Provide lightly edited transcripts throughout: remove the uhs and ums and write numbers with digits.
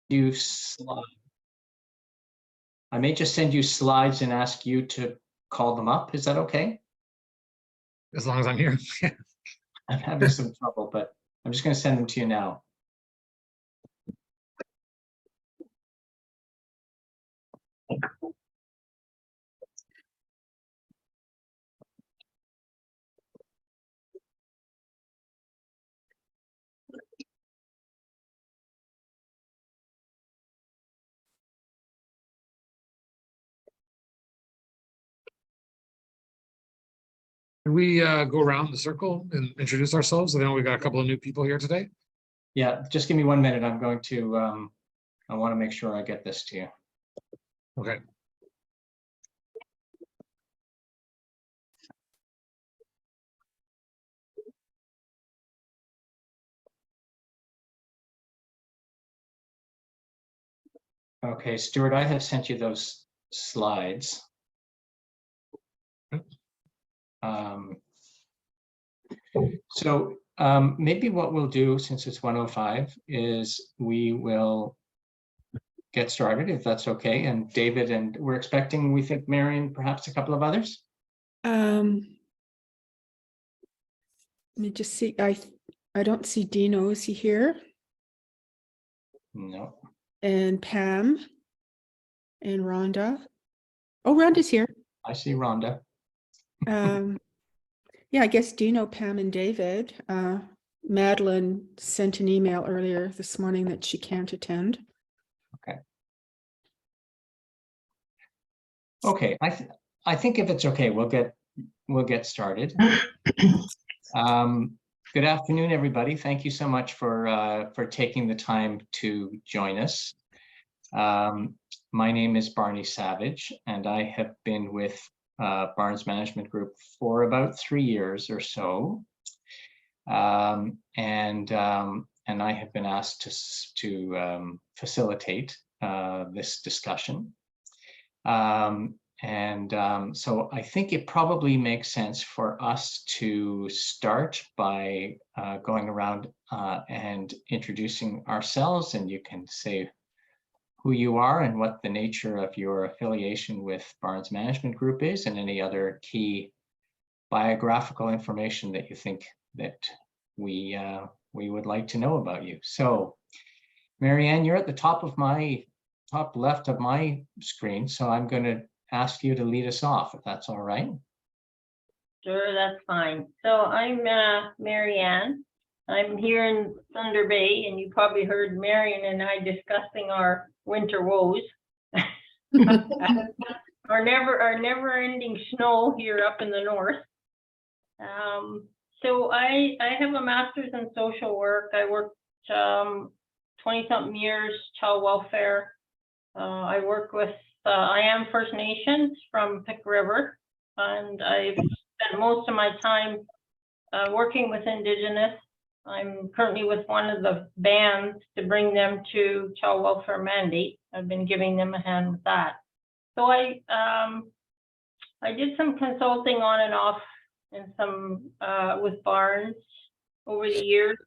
you slide. I may just send you slides and ask you to call them up. Is that okay? As long as I'm here. I'm having some trouble, but I'm just going to send them to you now. Can we go around the circle and introduce ourselves? I know we got a couple of new people here today. Yeah, just give me 1 minute. I'm going to, I want to make sure I get this to you. Okay. Okay, Stuart, I have sent you those slides. Maybe what we'll do, since it's 1:05, is we will get started, if that's okay. And David, and we're expecting, we think, Marion, perhaps a couple of others. Let me just see. I don't see Dino. Is he here? No. And Pam and Rhonda. Oh, Rhonda's here. I see Rhonda. Yeah, I guess Dino, Pam, and David. Madeline sent an email earlier this morning that she can't attend. Okay. Okay, I think if it's okay, we'll get started. Good afternoon, everybody. Thank you so much for taking the time to join us. My name is Barney Savage, and I have been with Barnes Management Group for about 3 years or so, and I have been asked to facilitate this discussion. So I think it probably makes sense for us to start by going around and introducing ourselves, and you can say who you are and what the nature of your affiliation with Barnes Management Group is, and any other key biographical information that you think that we would like to know about you. So, Marianne, you're at the top left of my screen, so I'm going to ask you to lead us off, if that's all right. Sure, that's fine. So I'm Marianne. I'm here in Thunder Bay, and you probably heard Marion and I discussing our winter woes. our never-ending snow here up in the north. So I have a master's in social work. I worked 20-something years child welfare. I work with I am First Nations from Pick River, and I've spent most of my time working with Indigenous. I'm currently with one of the bands to bring them to child welfare mandate. I've been giving them a hand with that. So I did some consulting on and off and some with Barnes over the years,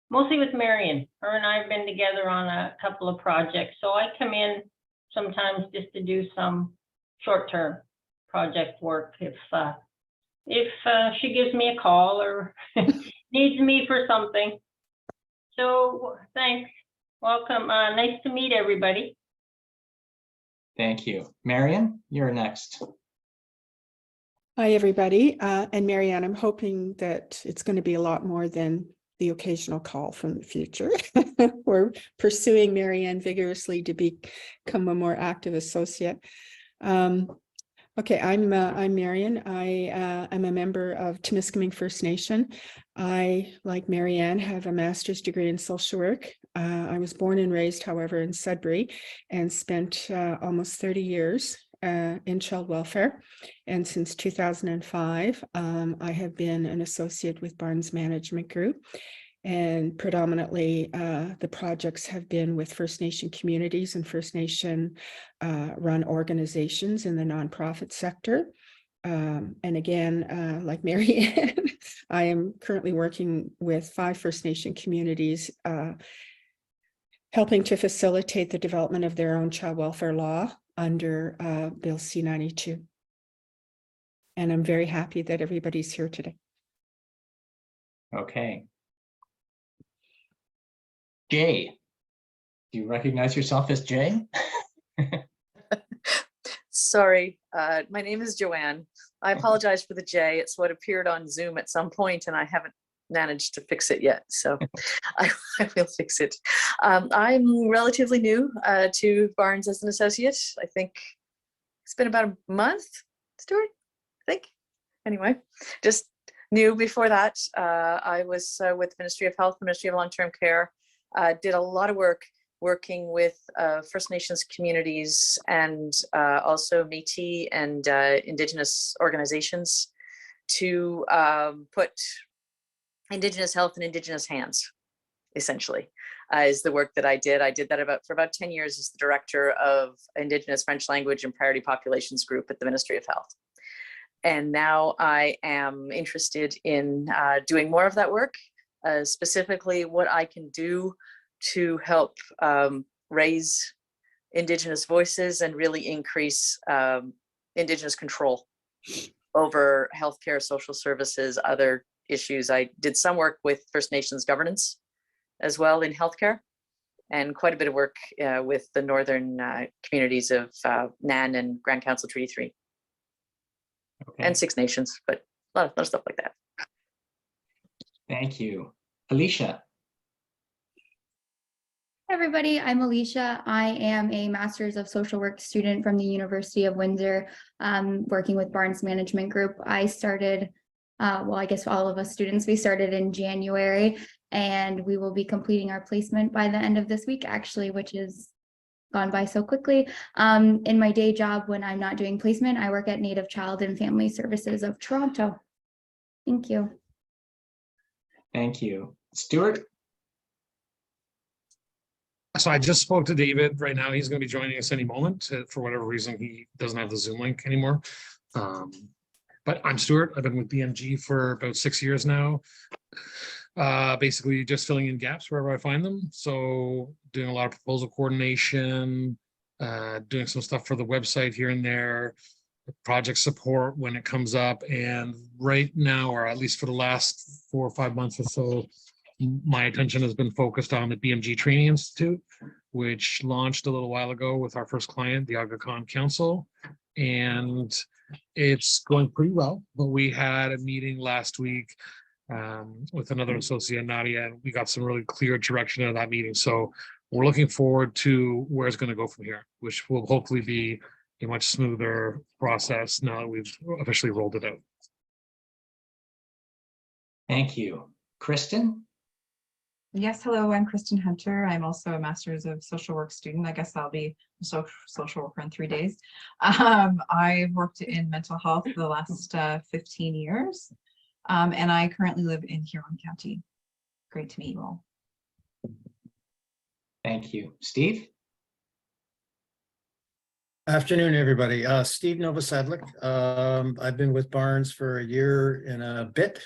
mostly with Marion. Her and I have been together on a couple of projects. So I come in sometimes just to do some short-term project work if she gives me a call or needs me for something. So thanks. Welcome. Nice to meet everybody. Thank you. Marion, you're next. Hi, everybody. And Marianne, I'm hoping that it's going to be a lot more than the occasional call from the future. We're pursuing Marianne vigorously to become a more active associate. Okay, I'm Marion. I am a member of Timiskaming First Nation. I, like Marianne, have a master's degree in social work. I was born and raised, however, in Sudbury, and spent almost 30 years in child welfare. And since 2005, I have been an associate with Barnes Management Group. And predominantly, the projects have been with First Nation communities and First Nation run organizations in the nonprofit sector. And again, like Marianne, I am currently working with 5 First Nation communities, helping to facilitate the development of their own child welfare law under Bill C-92. And I'm very happy that everybody's here today. Okay. Jay, do you recognize yourself as Jay? Sorry, my name is Joanne. I apologize for the J. It's what appeared on Zoom at some point, and I haven't managed to fix it yet. So I will fix it. I'm relatively new to Barnes as an associate. I think it's been about a month, Stuart, I think. Anyway, just new before that. I was with the Ministry of Health, the Ministry of Long-Term Care, did a lot of work working with First Nations communities and also Métis and Indigenous organizations to put Indigenous health in Indigenous hands, essentially, is the work that I did. I did that for about 10 years as the director of Indigenous French language and priority populations group at the Ministry of Health. And now I am interested in doing more of that work, specifically what I can do to help raise Indigenous voices and really increase Indigenous control over healthcare, social services, other issues. I did some work with First Nations governance as well in healthcare, and quite a bit of work with the northern communities of NAN and Grand Council Treaty 3. Okay. And Six Nations, but a lot of stuff like that. Thank you. Alicia. Hi everybody, I'm Alicia. I am a Master's of Social Work student from the University of Windsor, working with Barnes Management Group. I started, well, I guess all of us students, we started in January, and we will be completing our placement by the end of this week, actually, which is gone by so quickly. In my day job, when I'm not doing placement, I work at Native Child and Family Services of Toronto. Thank you. Thank you. Stuart. So I just spoke to David right now. He's going to be joining us any moment. For whatever reason, he doesn't have the Zoom link anymore. But I'm Stuart. I've been with BMG for about 6 years now. Basically just filling in gaps wherever I find them. So doing a lot of proposal coordination, doing some stuff for the website here and there, project support when it comes up. And right now, or at least for the last 4 or 5 months or so, my attention has been focused on the BMG Training Institute, which launched a little while ago with our first client, the Aga Khan Council. And it's going pretty well, but we had a meeting last week with another associate, Nadia, and we got some really clear direction out of that meeting. So we're looking forward to where it's going to go from here, which will hopefully be a much smoother process now that we've officially rolled it out. Thank you. Kristen? Yes, hello, I'm Kristen Hunter. I'm also a Master's of Social Work student. I guess I'll be a social worker in 3 days. I've worked in mental health for the last 15 years, and I currently live in Huron County. Great to meet you all. Thank you. Steve? Afternoon, everybody. Steve Novosadlik. I've been with Barnes for a year and a bit.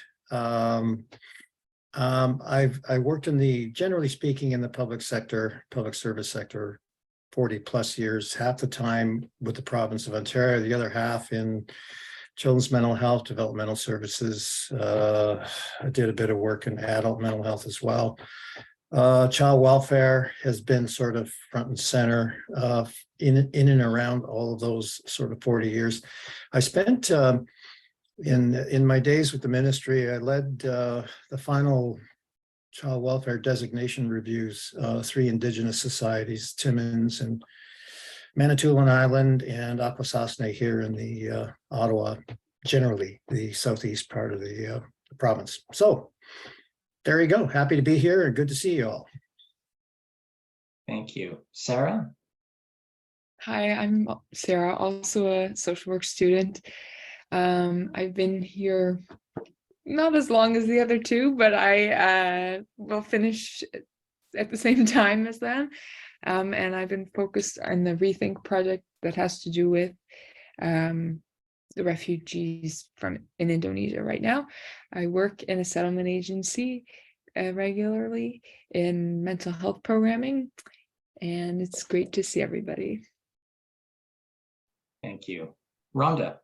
I worked in the, generally speaking, in the public sector, public service sector, 40 plus years, half the time with the province of Ontario, the other half in children's mental health, developmental services. I did a bit of work in adult mental health as well. Child welfare has been sort of front and center in and around all of those sort of 40 years. I spent in my days with the ministry, I led the final child welfare designation reviews, 3 Indigenous societies, Timmins and Manitoulin Island and Akwesasne here in the Ottawa, generally the southeast part of the province. So there you go. Happy to be here and good to see you all. Thank you. Sarah? Hi, I'm Sarah, also a social work student. I've been here not as long as the other two, but I will finish at the same time as them. And I've been focused on the Rethink project that has to do with the refugees in Indonesia right now. I work in a settlement agency regularly in mental health programming, and it's great to see everybody. Thank you. Rhonda.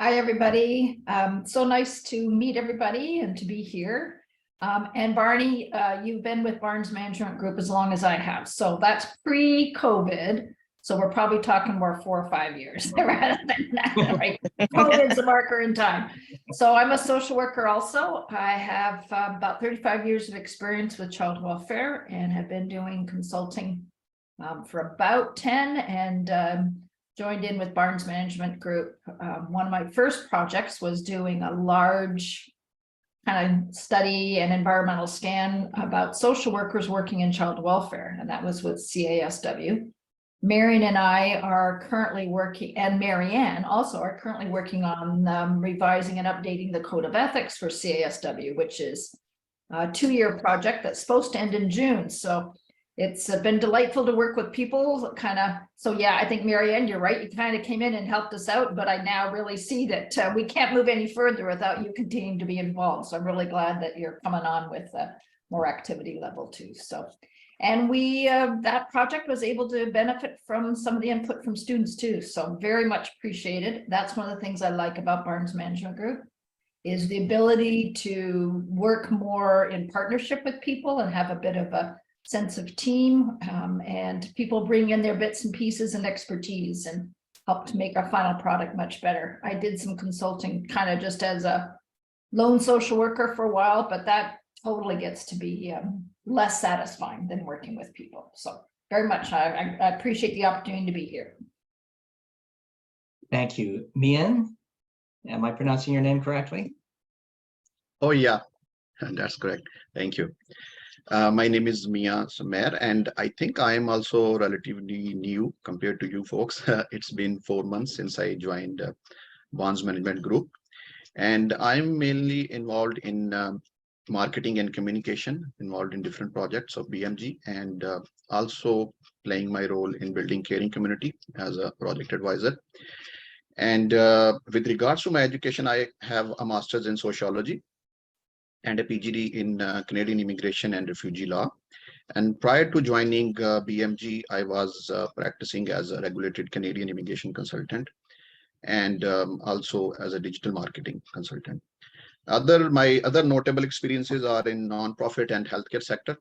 Hi, everybody. So nice to meet everybody and to be here. And Barney, you've been with Barnes Management Group as long as I have. So that's pre-COVID. So we're probably talking more 4 or 5 years rather than that, right? COVID's a marker in time. So I'm a social worker also. I have about 35 years of experience with child welfare and have been doing consulting for about 10 and joined in with Barnes Management Group. One of my first projects was doing a large kind of study and environmental scan about social workers working in child welfare, and that was with CASW. Marion and I are currently working, and Marianne also are currently working on revising and updating the Code of Ethics for CASW, which is a 2-year project that's supposed to end in June. So it's been delightful to work with people so yeah, I think Marianne, you're right. You kind of came in and helped us out, but I now really see that we can't move any further without you continuing to be involved. So I'm really glad that you're coming on with more activity level too. So, and we, that project was able to benefit from some of the input from students too. So very much appreciated. That's one of the things I like about Barnes Management Group is the ability to work more in partnership with people and have a bit of a sense of team, and people bring in their bits and pieces and expertise and help to make our final product much better. I did some consulting kind of just as a lone social worker for a while, but that totally gets to be less satisfying than working with people. So very much, I appreciate the opportunity to be here. Thank you. Mian, am I pronouncing your name correctly? Oh, yeah, that's correct. Thank you. My name is Mia Samer, and I think I am also relatively new compared to you folks. It's been 4 months since I joined Barnes Management Group, and I'm mainly involved in marketing and communication, involved in different projects of BMG, and also playing my role in building caring community as a project advisor. And with regards to my education, I have a master's in sociology and a PhD in Canadian immigration and refugee law. And prior to joining BMG, I was practicing as a regulated Canadian immigration consultant and also as a digital marketing consultant. My other notable experiences are in nonprofit and healthcare sector,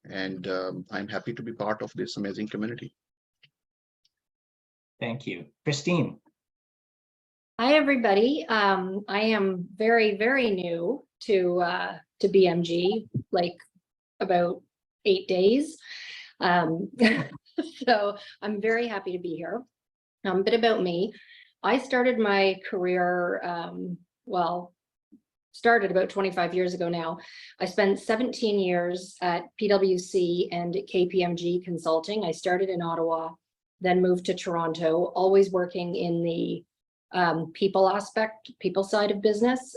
and I'm happy to be part of this amazing community. Thank you. Christine. Hi, everybody. I am very, very new to BMG, like about 8 days. So I'm very happy to be here. A bit about me. I started my career, started about 25 years ago now. I spent 17 years at PwC and at KPMG Consulting. I started in Ottawa, then moved to Toronto, always working in the people side of business,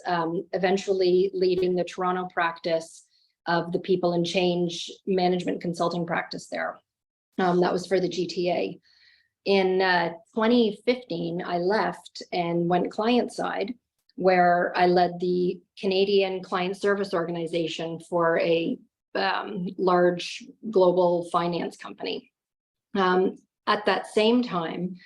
eventually leading the Toronto practice of the people and change management consulting practice there. That was for the GTA. In 2015, I left and went client side, where I led the Canadian Client Service Organization for a large global finance company. At that same time,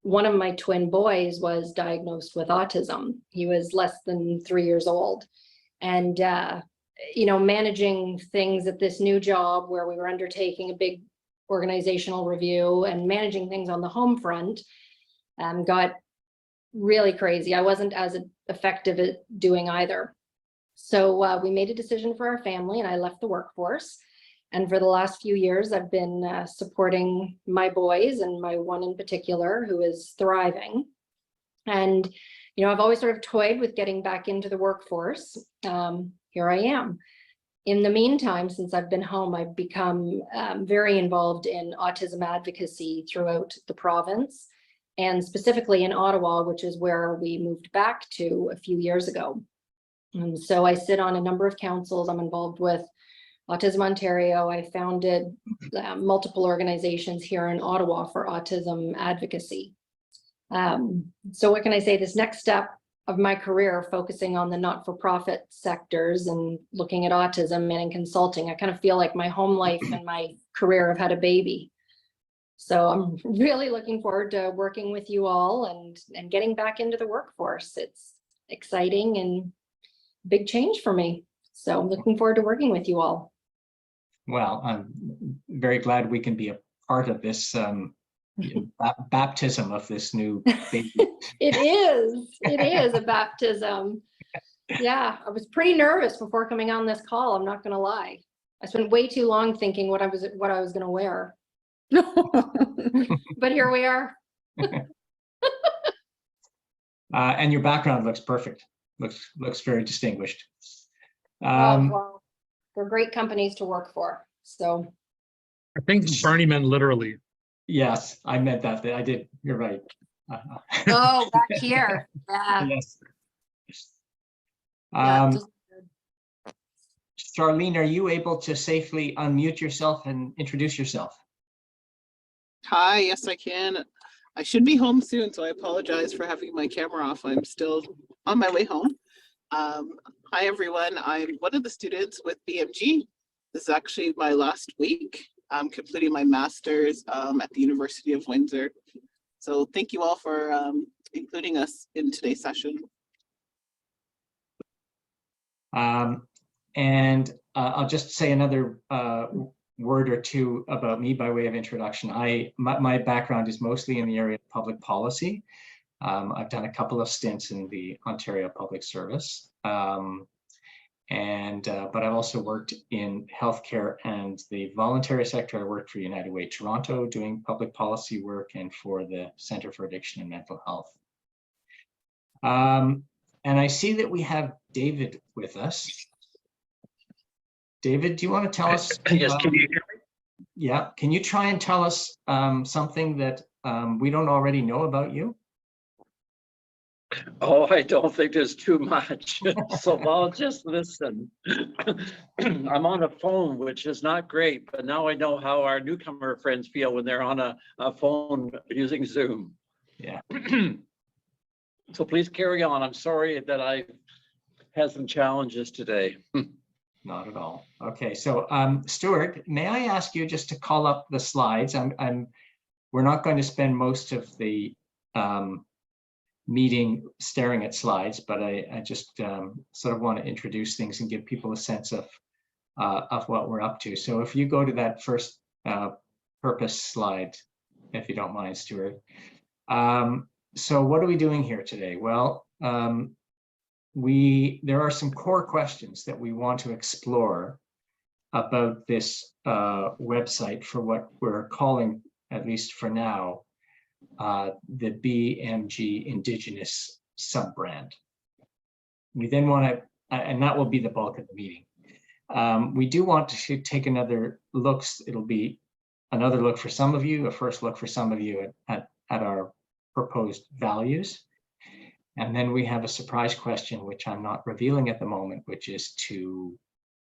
one of my twin boys was diagnosed with autism. He was less than 3 years old. And, you know, managing things at this new job where we were undertaking a big organizational review and managing things on the home front got really crazy. I wasn't as effective at doing either. So we made a decision for our family and I left the workforce. And for the last few years, I've been supporting my boys and my one in particular who is thriving. And, you know, I've always sort of toyed with getting back into the workforce. Here I am. In the meantime, since I've been home, I've become very involved in autism advocacy throughout the province, and specifically in Ottawa, which is where we moved back to a few years ago. And so I sit on a number of councils. I'm involved with Autism Ontario. I founded multiple organizations here in Ottawa for autism advocacy. So what can I say? This next step of my career, focusing on the not-for-profit sectors and looking at autism and in consulting. I kind of feel like my home life and my career have had a baby. So I'm really looking forward to working with you all and getting back into the workforce. It's exciting and big change for me. So I'm looking forward to working with you all. Well, I'm very glad we can be a part of this baptism of this new baby. It is a baptism. Yeah, I was pretty nervous before coming on this call. I'm not going to lie. I spent way too long thinking what I was going to wear. But here we are. And your background looks perfect. Looks very distinguished. Well, they're great companies to work for. So I think Barney meant literally. Yes, I meant that. I did. You're right. oh, back here. Yeah. Yes. Yeah, Charlene, are you able to safely unmute yourself and introduce yourself? Hi, yes, I can. I should be home soon, so I apologize for having my camera off. I'm still on my way home. Hi, everyone. I'm one of the students with BMG. This is actually my last week. I'm completing my master's at the University of Windsor. So thank you all for including us in today's session. And I'll just say another word or two about me by way of introduction. My background is mostly in the area of public policy. I've done a couple of stints in the Ontario Public Service. But I've also worked in healthcare and the voluntary sector. I worked for United Way Toronto doing public policy work and for the Centre for Addiction and Mental Health. And I see that we have David with us. David, do you want to tell us? Yes, can you hear me? Yeah, can you try and tell us something that we don't already know about you? Oh, I don't think there's too much, so I'll just listen. I'm on a phone, which is not great, but now I know how our newcomer friends feel when they're on a phone using Zoom. Yeah. So please carry on. I'm sorry that I had some challenges today. Not at all. Okay, so Stuart, may I ask you just to call up the slides? We're not going to spend most of the meeting staring at slides, but I just sort of want to introduce things and give people a sense of what we're up to. So if you go to that first purpose slide, if you don't mind, Stuart. So what are we doing here today? Well, there are some core questions that we want to explore about this website for what we're calling, at least for now, the BMG Indigenous sub-brand. We then want to, and that will be the bulk of the meeting. We do want to take another look. It'll be another look for some of you, a first look for some of you at our proposed values. And then we have a surprise question, which I'm not revealing at the moment, which is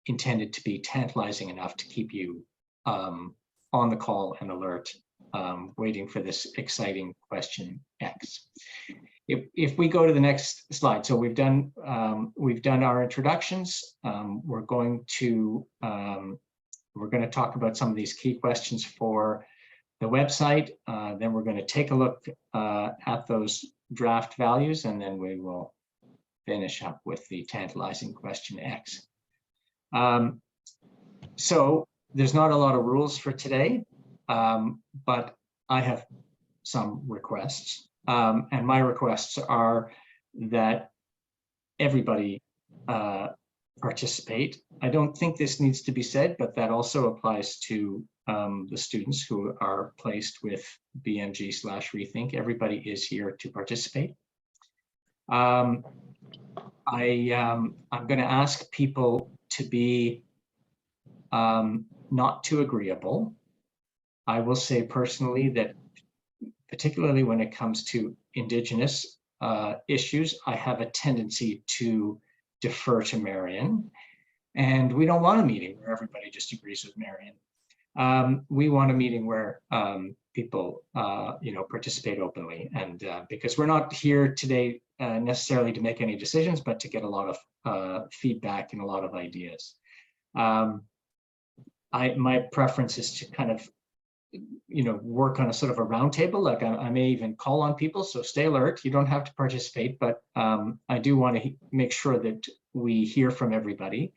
intended to be tantalizing enough to keep you on the call and alert, waiting for this exciting question X. If we go to the next slide, so we've done our introductions. We're going to talk about some of these key questions for the website. Then we're going to take a look at those draft values, and then we will finish up with the tantalizing question X. So there's not a lot of rules for today, but I have some requests, and my requests are that everybody participate. I don't think this needs to be said, but that also applies to the students who are placed with BMG/Rethink. Everybody is here to participate. I'm going to ask people to be not too agreeable. I will say personally that particularly when it comes to Indigenous issues, I have a tendency to defer to Marion, and we don't want a meeting where everybody just agrees with Marion. we want a meeting where people, participate openly. And because we're not here today necessarily to make any decisions, but to get a lot of feedback and a lot of ideas. My preference is to kind of, work on a sort of a roundtable. Like I may even call on people, so stay alert. You don't have to participate, but I do want to make sure that we hear from everybody.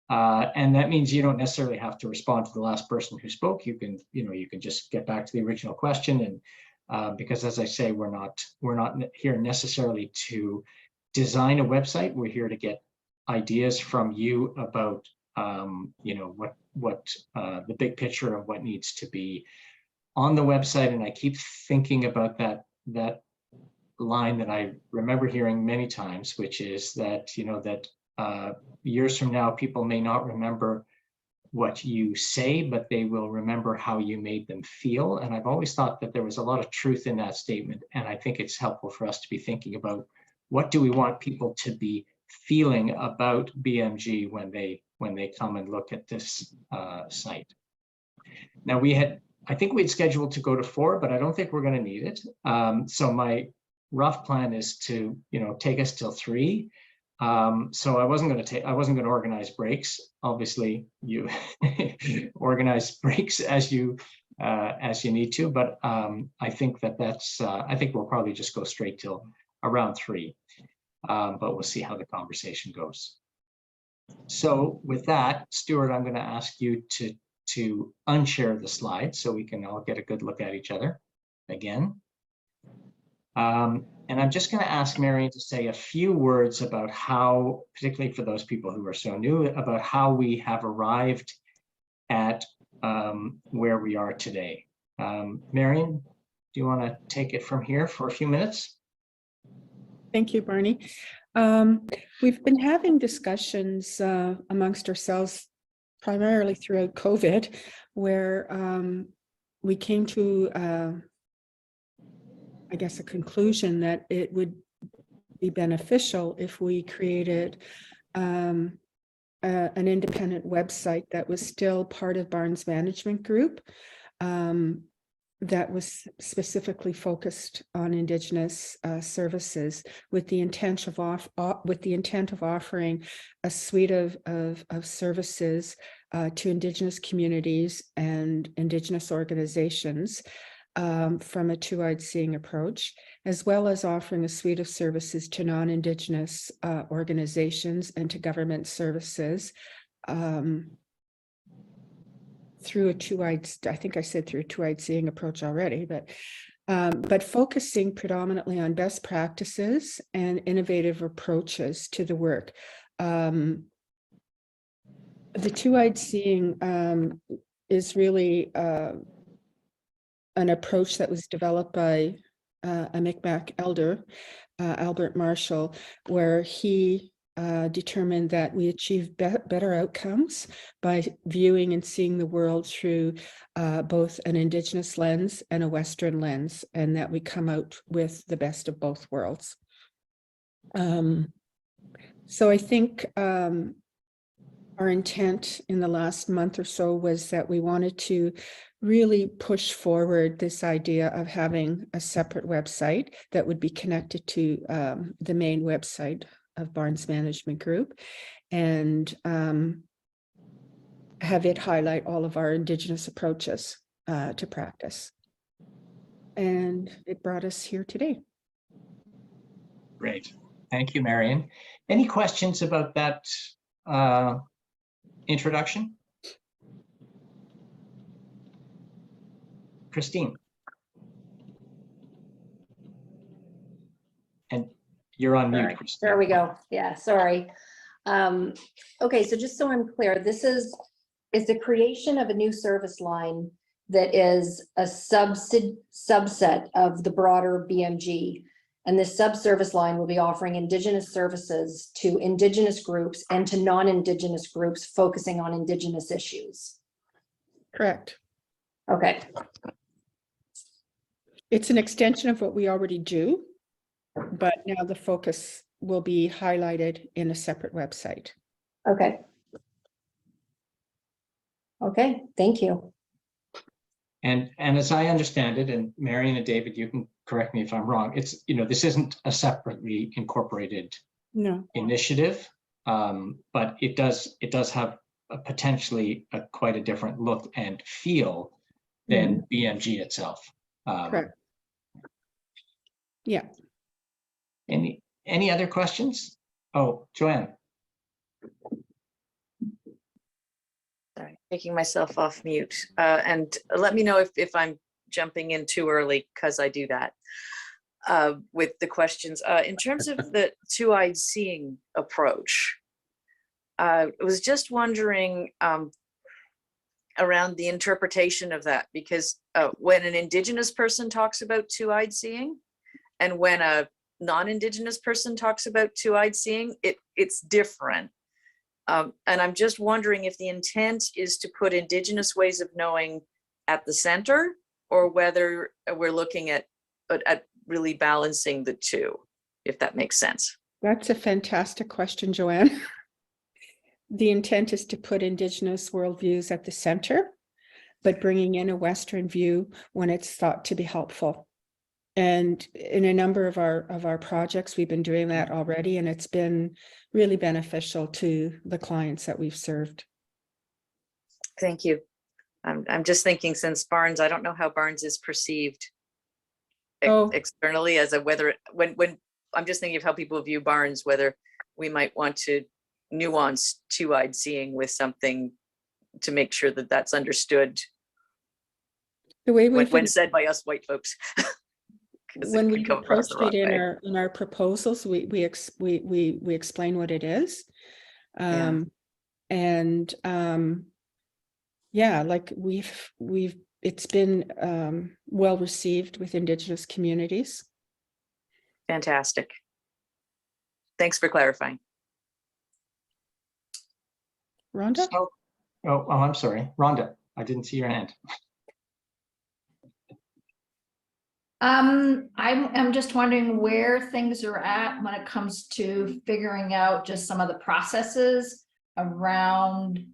And that means you don't necessarily have to respond to the last person who spoke. You can, you can just get back to the original question. And because, as I say, we're not here necessarily to design a website. We're here to get ideas from you about, what the big picture of what needs to be on the website. And I keep thinking about that line that I remember hearing many times, which is that, years from now, people may not remember what you say, but they will remember how you made them feel. And I've always thought that there was a lot of truth in that statement. And I think it's helpful for us to be thinking about what do we want people to be feeling about BMG when they come and look at this site. Now I think we'd scheduled to go to 4, but I don't think we're going to need it. So my rough plan is to, take us till 3. So I wasn't going to organize breaks. Obviously, you organize breaks as you need to, but I think I think we'll probably just go straight till around 3. But we'll see how the conversation goes. So with that, Stuart, I'm going to ask you to unshare the slide so we can all get a good look at each other again. And I'm just going to ask Marion to say a few words about how, particularly for those people who are so new, about how we have arrived at where we are today. Marion, do you want to take it from here for a few minutes? Thank you, Barney. We've been having discussions amongst ourselves primarily throughout COVID, where we came to I guess a conclusion that it would be beneficial if we created an independent website that was still part of Barnes Management Group, that was specifically focused on Indigenous services, with the intent of offering a suite of services to Indigenous communities and Indigenous organizations. From a two-eyed seeing approach, as well as offering a suite of services to non-Indigenous organizations and to government services through a two-eyed, I think I said through a two-eyed seeing approach already, but focusing predominantly on best practices and innovative approaches to the work. The two-eyed seeing is really an approach that was developed by a Micmac elder, Albert Marshall, where he determined that we achieve better outcomes by viewing and seeing the world through both an Indigenous lens and a Western lens, and that we come out with the best of both worlds. So I think our intent in the last month or so was that we wanted to really push forward this idea of having a separate website that would be connected to the main website of Barnes Management Group, and have it highlight all of our Indigenous approaches to practice. And it brought us here today. Great. Thank you, Marion. Any questions about that introduction? Christine. And you're on mute, Christine. There we go. Yeah, sorry. Okay, so just so I'm clear, this is the creation of a new service line that is a subset of the broader BMG. And this sub-service line will be offering Indigenous services to Indigenous groups and to non-Indigenous groups focusing on Indigenous issues. Correct. Okay. It's an extension of what we already do, but now the focus will be highlighted in a separate website. Okay. Okay, thank you. And as I understand it, and Marion and David, you can correct me if I'm wrong, it's, this isn't a separately incorporated No, initiative, but it does have potentially quite a different look and feel than BMG itself. correct. Yeah. Any other questions? Oh, Joanne. Sorry, taking myself off mute. And let me know if I'm jumping in too early, because I do that with the questions. In terms of the two-eyed seeing approach, I was just wondering around the interpretation of that, because when an Indigenous person talks about two-eyed seeing and when a non-Indigenous person talks about two-eyed seeing, it's different. And I'm just wondering if the intent is to put Indigenous ways of knowing at the center, or whether we're looking at really balancing the two, if that makes sense. That's a fantastic question, Joanne. The intent is to put Indigenous worldviews at the center, but bringing in a Western view when it's thought to be helpful. And in a number of our projects, we've been doing that already, and it's been really beneficial to the clients that we've served. Thank you. I'm just thinking, since Barnes, I don't know how Barnes is perceived externally, as a whether when I'm just thinking of how people view Barnes, whether we might want to nuance two-eyed seeing with something to make sure that that's understood. The way when said by us white folks. When we approached it in our proposals, we explain what it is. Yeah, like it's been well received with Indigenous communities. Fantastic. Thanks for clarifying. Rhonda? Oh, I'm sorry. Rhonda, I didn't see your hand. I'm just wondering where things are at when it comes to figuring out just some of the processes around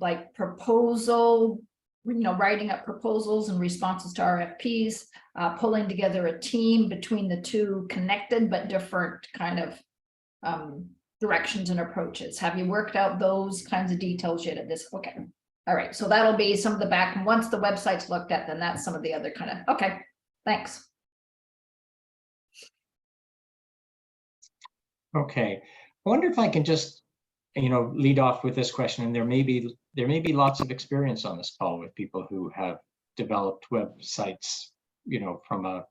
like proposal, writing up proposals and responses to RFPs, pulling together a team between the two connected but different kind of directions and approaches. Have you worked out those kinds of details yet at this? Okay. All right. So that'll be some of the back. And once the website's looked at, then that's some of the other kind of, okay. Thanks. Okay. I wonder if I can just, lead off with this question. And there may be lots of experience on this call with people who have developed websites, from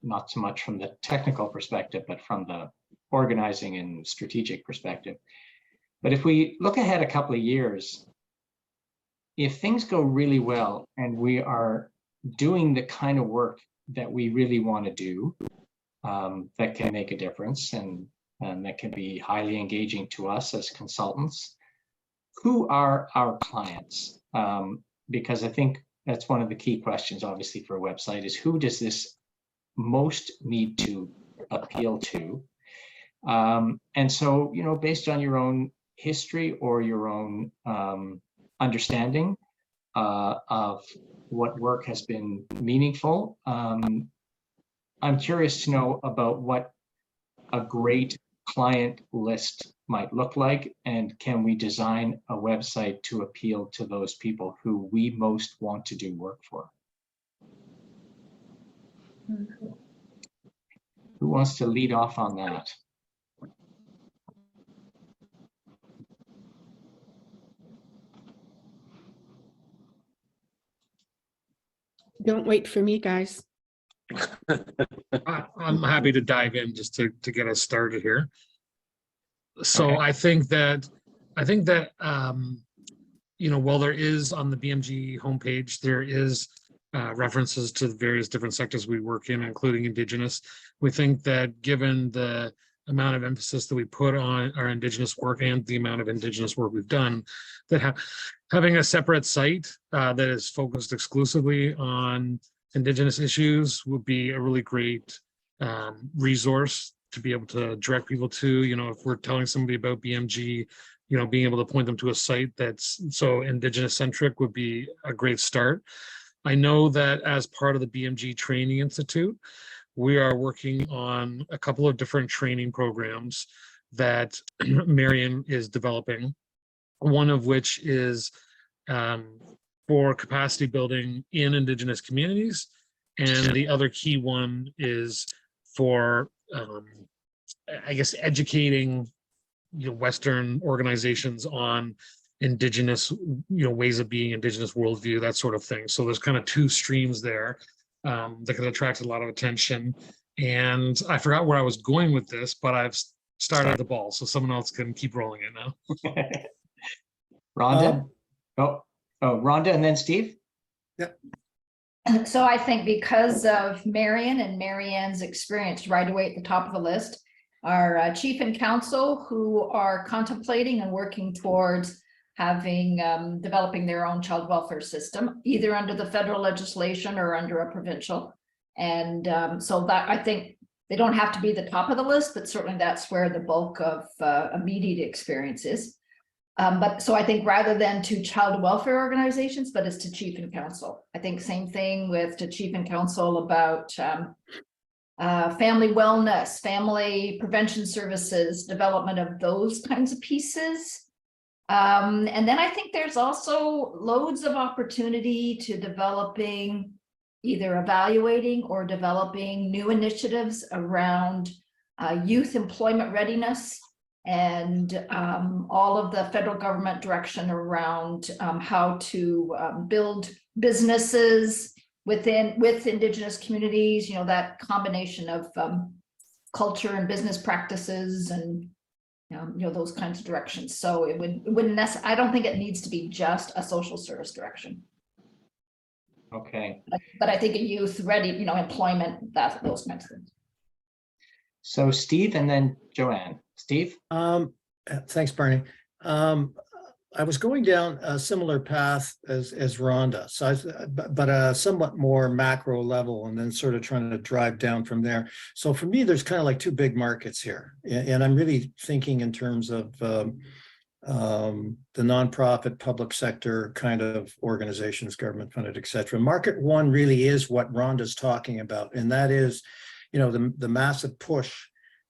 not so much from the technical perspective, but from the organizing and strategic perspective. But if we look ahead a couple of years, if things go really well and we are doing the kind of work that we really want to do, that can make a difference and that can be highly engaging to us as consultants, who are our clients? Because I think that's one of the key questions, obviously, for a website is who does this most need to appeal to? And so, based on your own history or your own understanding of what work has been meaningful, I'm curious to know about what a great client list might look like, and can we design a website to appeal to those people who we most want to do work for? Who wants to lead off on that? Don't wait for me, guys. I'm happy to dive in just to get us started here. So Okay. I think that while there is on the BMG homepage, there is references to the various different sectors we work in, including Indigenous. We think that given the amount of emphasis that we put on our Indigenous work and the amount of Indigenous work we've done, that having a separate site that is focused exclusively on Indigenous issues would be a really great resource to be able to direct people to. If we're telling somebody about BMG, being able to point them to a site that's so Indigenous centric would be a great start. I know that as part of the BMG Training Institute, we are working on a couple of different training programs that Marion is developing. One of which is for capacity building in Indigenous communities. And the other key one is for, I guess, educating Western organizations on Indigenous, ways of being, Indigenous worldview, that sort of thing. So there's kind of two streams there that can attract a lot of attention. And I forgot where I was going with this, but I've started the ball, so someone else can keep rolling it now. Rhonda? Rhonda and then Steve? So I think because of Marion and Marianne's experience right away at the top of the list, our chief and council who are contemplating and working towards having developing their own child welfare system, either under the federal legislation or under a provincial. And so that I think they don't have to be the top of the list, but certainly that's where the bulk of immediate experience is. But so I think rather than to child welfare organizations, but it's to chief and council. I think same thing with to chief and council about family wellness, family prevention services, development of those kinds of pieces. And then I think there's also loads of opportunity to developing, either evaluating or developing new initiatives around youth employment readiness and all of the federal government direction around how to build businesses with Indigenous communities, that combination of culture and business practices and those kinds of directions. So it wouldn't necessarily, I don't think it needs to be just a social service direction. Okay. But I think a youth ready, employment, those kinds of things. So Steve and then Joanne. Steve? Thanks, Barney. I was going down a similar path as Rhonda, so but a somewhat more macro level, and then sort of trying to drive down from there. So for me, there's kind of like two big markets here, and I'm really thinking in terms of the nonprofit, public sector kind of organizations, government funded, et cetera. Market one really is what Rhonda's talking about, and that is, the massive push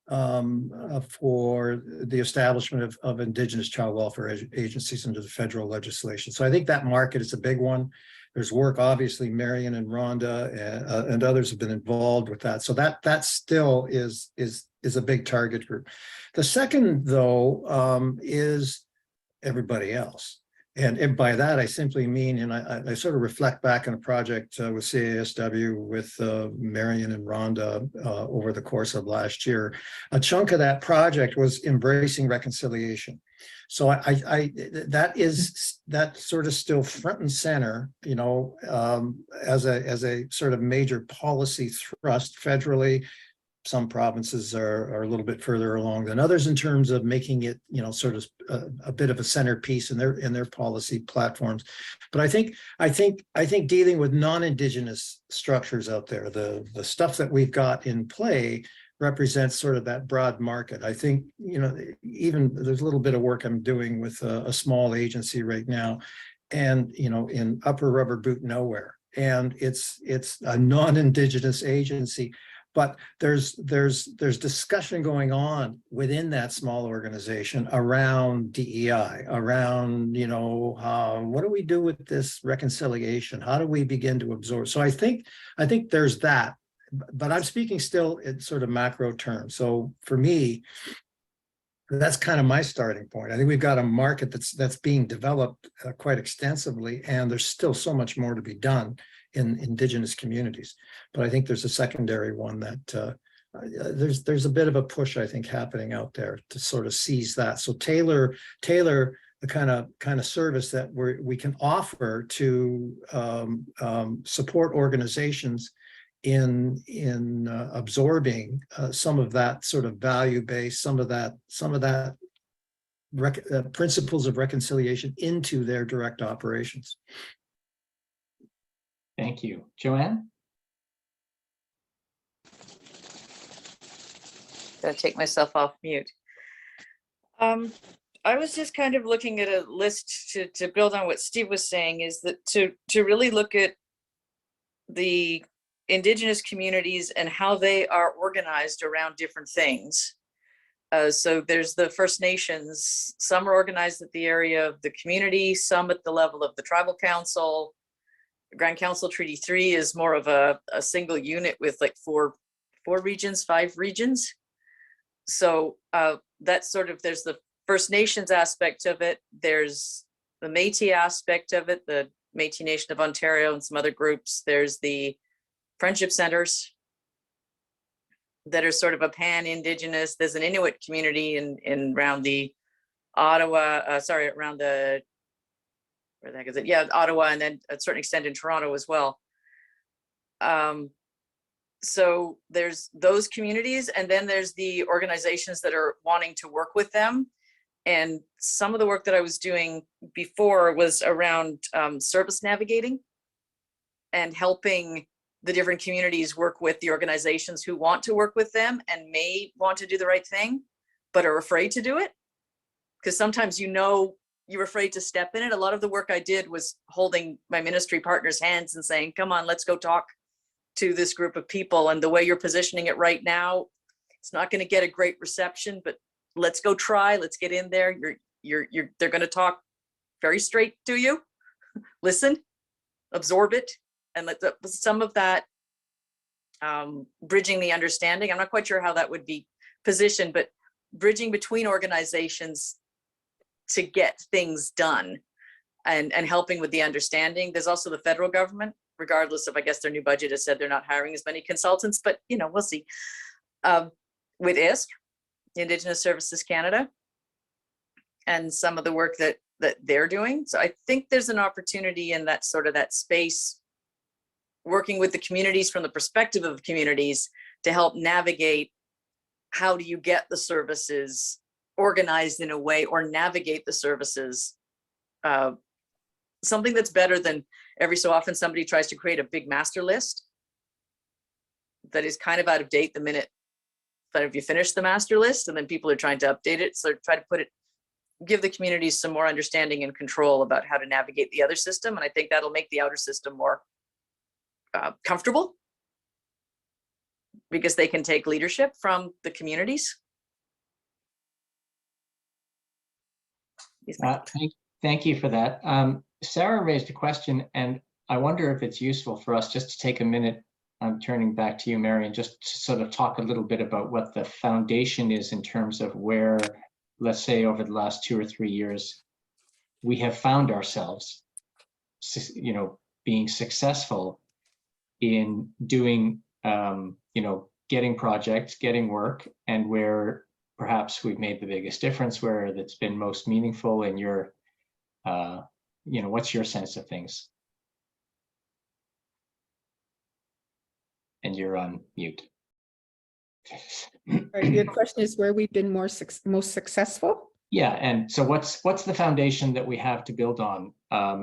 for the establishment of Indigenous child welfare agencies under the federal legislation. So I think that market is a big one. There's work, obviously, Marion and Rhonda and others have been involved with that. So that still is a big target group. The second, though, is everybody else. And by that, I simply mean, and I sort of reflect back on a project with CASW with Marion and Rhonda over the course of last year. A chunk of that project was embracing reconciliation. So that sort of still front and center, as a sort of major policy thrust federally. Some provinces are a little bit further along than others in terms of making it, sort of a bit of a centerpiece in their policy platforms. But I think dealing with non-Indigenous structures out there, the stuff that we've got in play represents sort of that broad market. I think, even there's a little bit of work I'm doing with a small agency right now, and in upper rubber boot nowhere, and it's a non-Indigenous agency. But there's discussion going on within that small organization around DEI, around, what do we do with this reconciliation? How do we begin to absorb? So I think there's that, but I'm speaking still in sort of macro terms. So for me, that's kind of my starting point. I think we've got a market that's being developed quite extensively, and there's still so much more to be done in Indigenous communities. But I think there's a secondary one that there's a bit of a push, I think, happening out there to sort of seize that. So tailor the kind of service that we can offer to support organizations in absorbing some of that sort of value base, some of that principles of reconciliation into their direct operations. Thank you. Joanne? Gotta take myself off mute. I was just kind of looking at a list to build on what Steve was saying, is that to really look at the Indigenous communities and how they are organized around different things. So there's the First Nations, some are organized at the area of the community, some at the level of the tribal council. Grand Council Treaty 3 is more of a single unit with like four regions, 5 regions. So that's sort of, there's the First Nations aspect of it. There's the Métis aspect of it, the Métis Nation of Ontario and some other groups. There's the friendship centers that are sort of a pan-Indigenous. There's an Inuit community in around the Ottawa, around the, where the heck is it? Yeah, Ottawa, and then a certain extent in Toronto as well. So there's those communities, and then there's the organizations that are wanting to work with them. And some of the work that I was doing before was around service navigating and helping the different communities work with the organizations who want to work with them and may want to do the right thing, but are afraid to do it. Because sometimes, you know, you're afraid to step in it. A lot of the work I did was holding my ministry partners' hands and saying, come on, let's go talk to this group of people. And the way you're positioning it right now, it's not going to get a great reception, but let's go try, let's get in there. They're going to talk very straight to you. Listen, absorb it. And let some of that bridging the understanding. I'm not quite sure how that would be positioned, but bridging between organizations to get things done and helping with the understanding. There's also the federal government, regardless of, I guess, their new budget has said they're not hiring as many consultants, but you know, we'll see. With ISC, Indigenous Services Canada, and some of the work that they're doing. So I think there's an opportunity in that sort of that space, working with the communities from the perspective of communities to help navigate how do you get the services organized in a way, or navigate the services. Something that's better than every so often somebody tries to create a big master list that is kind of out of date the minute that if you finish the master list, and then people are trying to update it. So try to put it, give the communities some more understanding and control about how to navigate the other system. And I think that'll make the outer system more comfortable, because they can take leadership from the communities. Thank you for that. Sarah raised a question, and I wonder if it's useful for us just to take a minute. I'm turning back to you, Marion, just to sort of talk a little bit about what the foundation is in terms of where, let's say, over the last 2 or 3 years, we have found ourselves, you know, being successful in doing, you know, getting projects, getting work, and where perhaps we've made the biggest difference, where that's been most meaningful in your, you know, what's your sense of things? And you're on mute. Your question is where we've been most successful? Yeah, and so what's the foundation that we have to build on?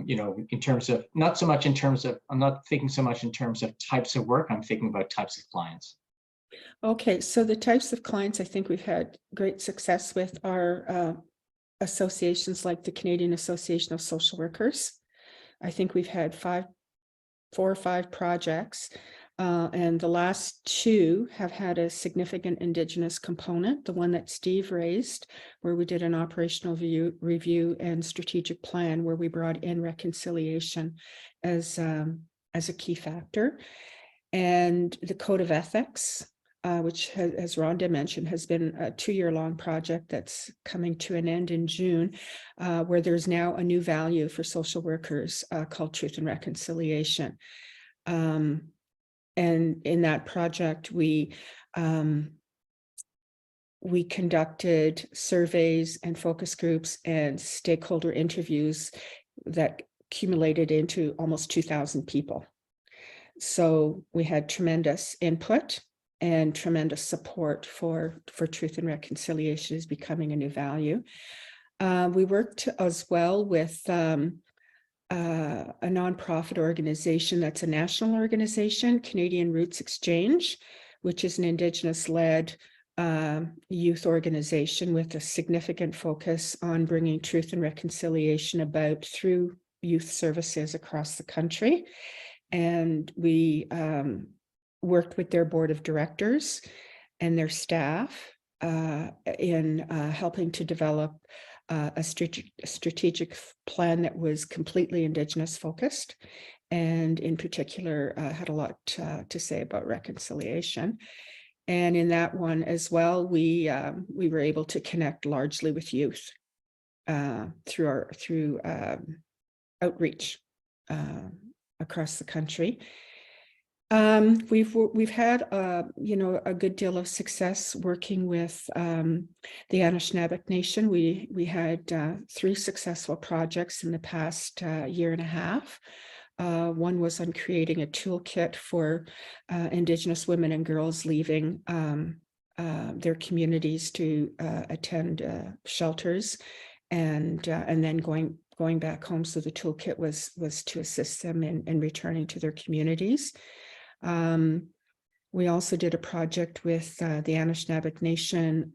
You know, in terms of, not so much in terms of, I'm not thinking so much in terms of types of work, I'm thinking about types of clients. Okay, so the types of clients I think we've had great success with are associations like the Canadian Association of Social Workers. I think we've had 4 or 5 projects, and the last 2 have had a significant Indigenous component. The one that Steve raised, where we did an operational review and strategic plan, where we brought in reconciliation as a key factor. And the Code of Ethics, which has, as Rhonda mentioned, has been a 2-year-long project that's coming to an end in June, where there's now a new value for social workers called Truth and Reconciliation. And in that project, we conducted surveys and focus groups and stakeholder interviews that accumulated into almost 2,000 people. So we had tremendous input and tremendous support for Truth and Reconciliation is becoming a new value. We worked as well with a nonprofit organization that's a national organization, Canadian Roots Exchange, which is an Indigenous-led youth organization with a significant focus on bringing truth and reconciliation about through youth services across the country. And we worked with their board of directors and their staff in helping to develop a strategic plan that was completely Indigenous focused, and in particular had a lot to say about reconciliation. And in that one as well, we were able to connect largely with youth through outreach across the country. We've had a good deal of success working with the Anishinaabe Nation. We had 3 successful projects in the past year and a half. One was on creating a toolkit for Indigenous women and girls leaving their communities to attend shelters, and then going back home. So the toolkit was to assist them in returning to their communities. We also did a project with the Anishinaabe Nation,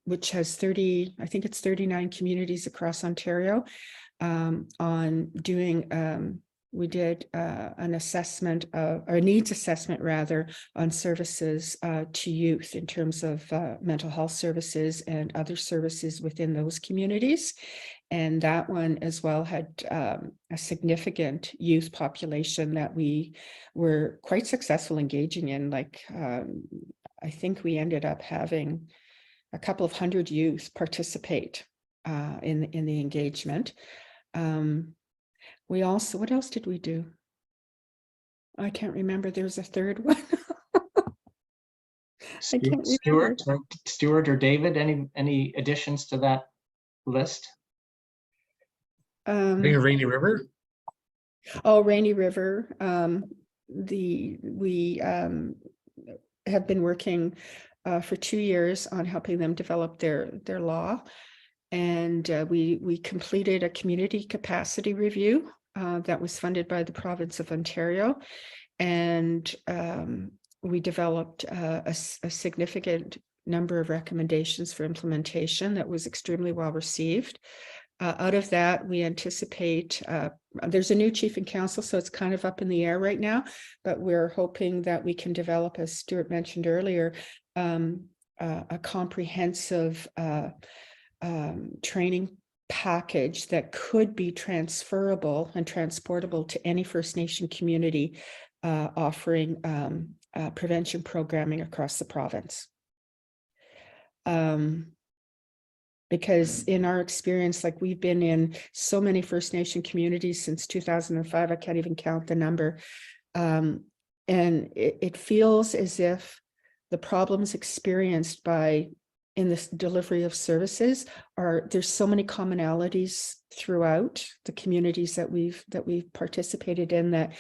which has 39 communities across Ontario, on doing we did an assessment or needs assessment rather on services to youth in terms of mental health services and other services within those communities. And that one as well had a significant youth population that we were quite successful engaging in. Like I think we ended up having a couple of hundred youth participate in the engagement. We also, what else did we do? I can't remember. There's a third one. I can't remember. Stuart or David, any additions to that list? Rainy River. Oh, Rainy River. We have been working for 2 years on helping them develop their law. And we completed a community capacity review that was funded by the province of Ontario. And we developed a significant number of recommendations for implementation that was extremely well received. Out of that, we anticipate, there's a new chief and council, so it's kind of up in the air right now, but we're hoping that we can develop, as Stuart mentioned earlier, a comprehensive training package that could be transferable and transportable to any First Nation community offering prevention programming across the province. Because in our experience, like we've been in so many First Nation communities since 2005, I can't even count the number. And it feels as if the problems experienced in this delivery of services there's so many commonalities throughout the communities that we've participated in, that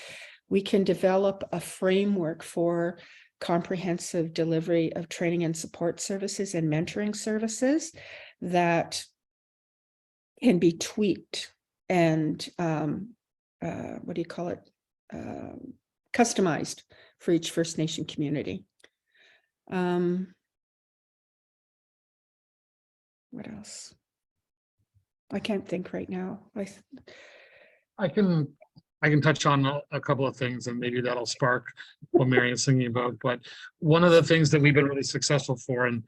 we can develop a framework for comprehensive delivery of training and support services and mentoring services that can be tweaked and what do you call it? Customized for each First Nation community. What else? I can't think right now. I can touch on a couple of things, and maybe that'll spark what Marion's thinking about. But one of the things that we've been really successful for, and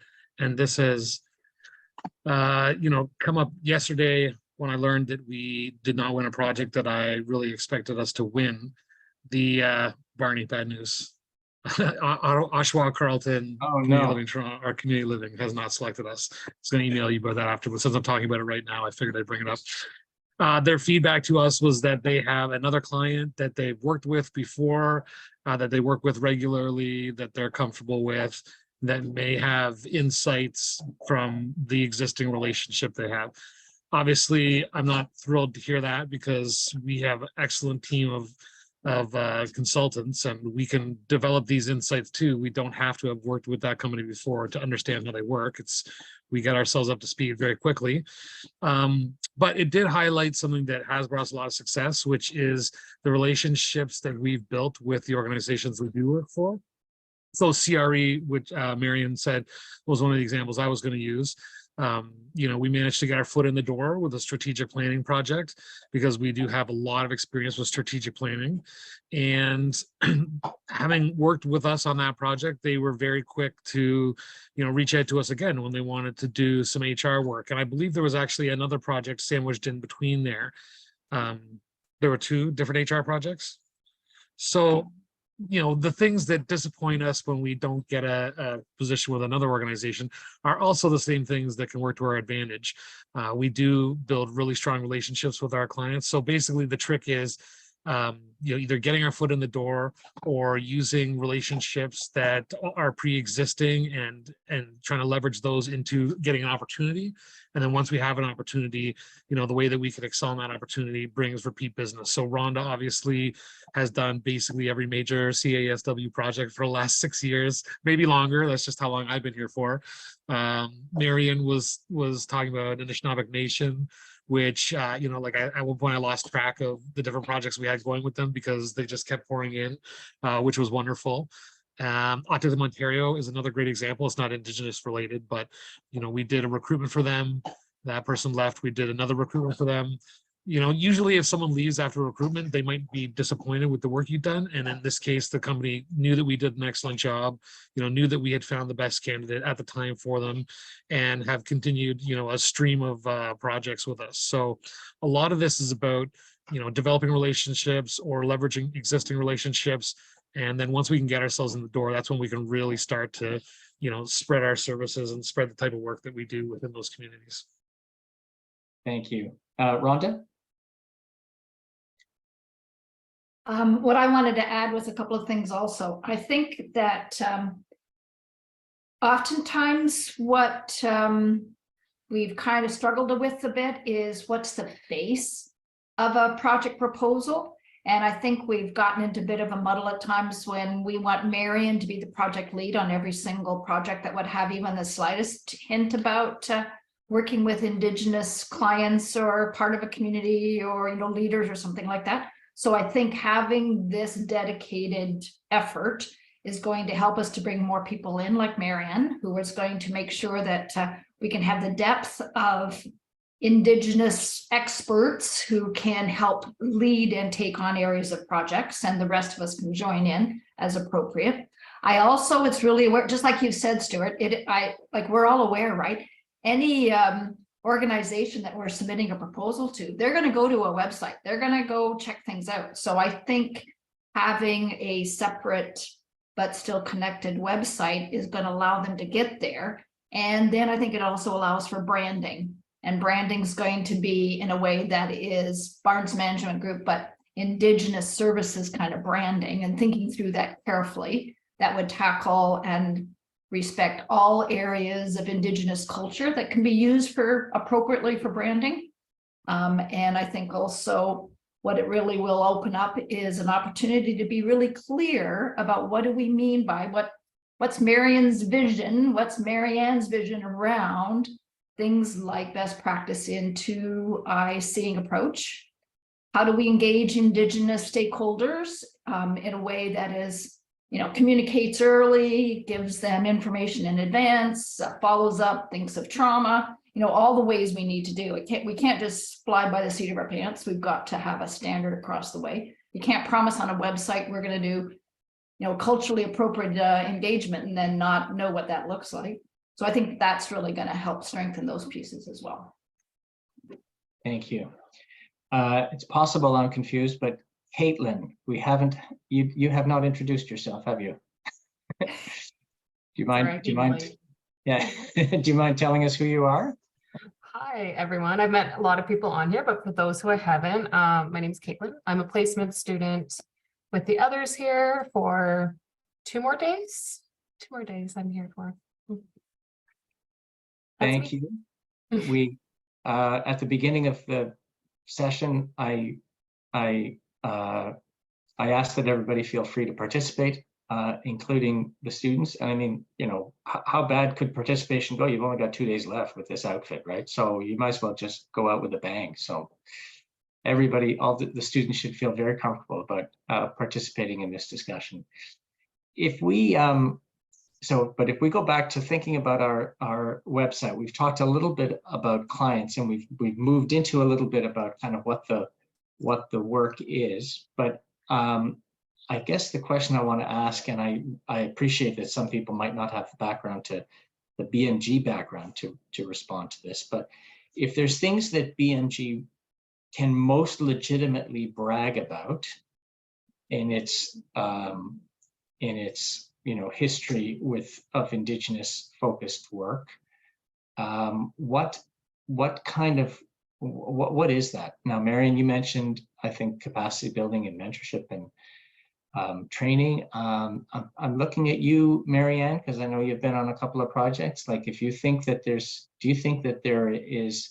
this has come up yesterday when I learned that we did not win a project that I really expected us to win. The Barney, bad news. Oshawa Carleton, our community living has not selected us. It's going to email you about that afterwards. Since I'm talking about it right now, I figured I'd bring it up. Their feedback to us was that they have another client that they've worked with before, that they work with regularly, that they're comfortable with, that may have insights from the existing relationship they have. Obviously, I'm not thrilled to hear that, because we have an excellent team of consultants, and we can develop these insights too. We don't have to have worked with that company before to understand how they work. We get ourselves up to speed very quickly. But it did highlight something that has brought us a lot of success, which is the relationships that we've built with the organizations we do work for. So CRE, which Marion said was one of the examples I was going to use. We managed to get our foot in the door with a strategic planning project because we do have a lot of experience with strategic planning. And having worked with us on that project, they were very quick to, reach out to us again when they wanted to do some HR work. And I believe there was actually another project sandwiched in between there. There were 2 different HR projects. So, the things that disappoint us when we don't get a position with another organization are also the same things that can work to our advantage. We do build really strong relationships with our clients. So basically the trick is, either getting our foot in the door or using relationships that are pre-existing and trying to leverage those into getting an opportunity. And then once we have an opportunity, the way that we can excel in that opportunity brings repeat business. So Rhonda obviously has done basically every major CASW project for the last 6 years, maybe longer. That's just how long I've been here for. Marion was talking about Anishinaabe Nation, which, at one point I lost track of the different projects we had going with them because they just kept pouring in, which was wonderful. Autism Ontario is another great example. It's not Indigenous related, but, we did a recruitment for them. That person left. We did another recruitment for them. Usually if someone leaves after recruitment, they might be disappointed with the work you've done. And in this case, the company knew that we did an excellent job, knew that we had found the best candidate at the time for them and have continued, a stream of projects with us. So a lot of this is about, developing relationships or leveraging existing relationships. And then once we can get ourselves in the door, that's when we can really start to, spread our services and spread the type of work that we do within those communities. Thank you. Rhonda? What I wanted to add was a couple of things also. I think that oftentimes what we've kind of struggled with a bit is what's the face of a project proposal. And I think we've gotten into a bit of a muddle at times when we want Marion to be the project lead on every single project that would have even the slightest hint about working with Indigenous clients or part of a community or, leaders or something like that. So I think having this dedicated effort is going to help us to bring more people in like Marianne, who is going to make sure that we can have the depth of Indigenous experts who can help lead and take on areas of projects, and the rest of us can join in as appropriate. I also, it's really aware, just like you said, Stuart, we're all aware, right? Any organization that we're submitting a proposal to, they're going to go to a website, they're going to go check things out. So I think having a separate but still connected website is going to allow them to get there. And then I think it also allows for branding, and branding is going to be in a way that is Barnes Management Group, but Indigenous services kind of branding, and thinking through that carefully, that would tackle and respect all areas of Indigenous culture that can be used appropriately for branding. And I think also what it really will open up is an opportunity to be really clear about what do we mean by what's Marianne's vision, what's Marianne's vision around things like best practice in 2I seeing approach. How do we engage Indigenous stakeholders in a way that is, communicates early, gives them information in advance, follows up, thinks of trauma, all the ways we need to do it. We can't just fly by the seat of our pants. We've got to have a standard across the way. You can't promise on a website we're going to do, culturally appropriate engagement and then not know what that looks like. So I think that's really going to help strengthen those pieces as well. Thank you. It's possible I'm confused, but Caitlin, you have not introduced yourself, have you? Do you mind? Yeah. Do you mind telling us who you are? Hi, everyone. I've met a lot of people on here, but for those who I haven't, my name is Caitlin. I'm a placement student with the others here for 2 more days. 2 more days I'm here for. Thank you. We at the beginning of the session, I asked that everybody feel free to participate, including the students. And I mean, how bad could participation go? You've only got 2 days left with this outfit, right? So you might as well just go out with a bang. So everybody, all the students should feel very comfortable about participating in this discussion. If we So, but if we go back to thinking about our website, we've talked a little bit about clients, and we've moved into a little bit about kind of what the work is. But I guess the question I want to ask, and I appreciate that some people might not have the background to the BMG background to respond to this, but if there's things that BMG can most legitimately brag about in its history of Indigenous focused work, what is that? Now, Marion, you mentioned, I think, capacity building and mentorship and training. I'm looking at you, Marianne, because I know you've been on a couple of projects. Like, if you think that do you think that there is,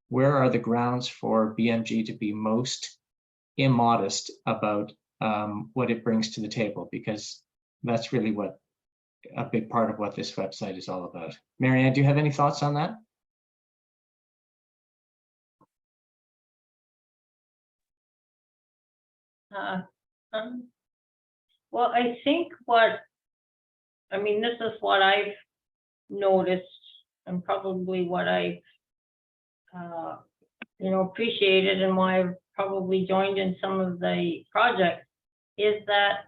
where are the grounds for BMG to be most immodest about what it brings to the table? Because that's really what a big part of what this website is all about. Marianne, do you have any thoughts on that? Well, I think this is what I've noticed, and probably what I've appreciated, and why I've probably joined in some of the projects, is that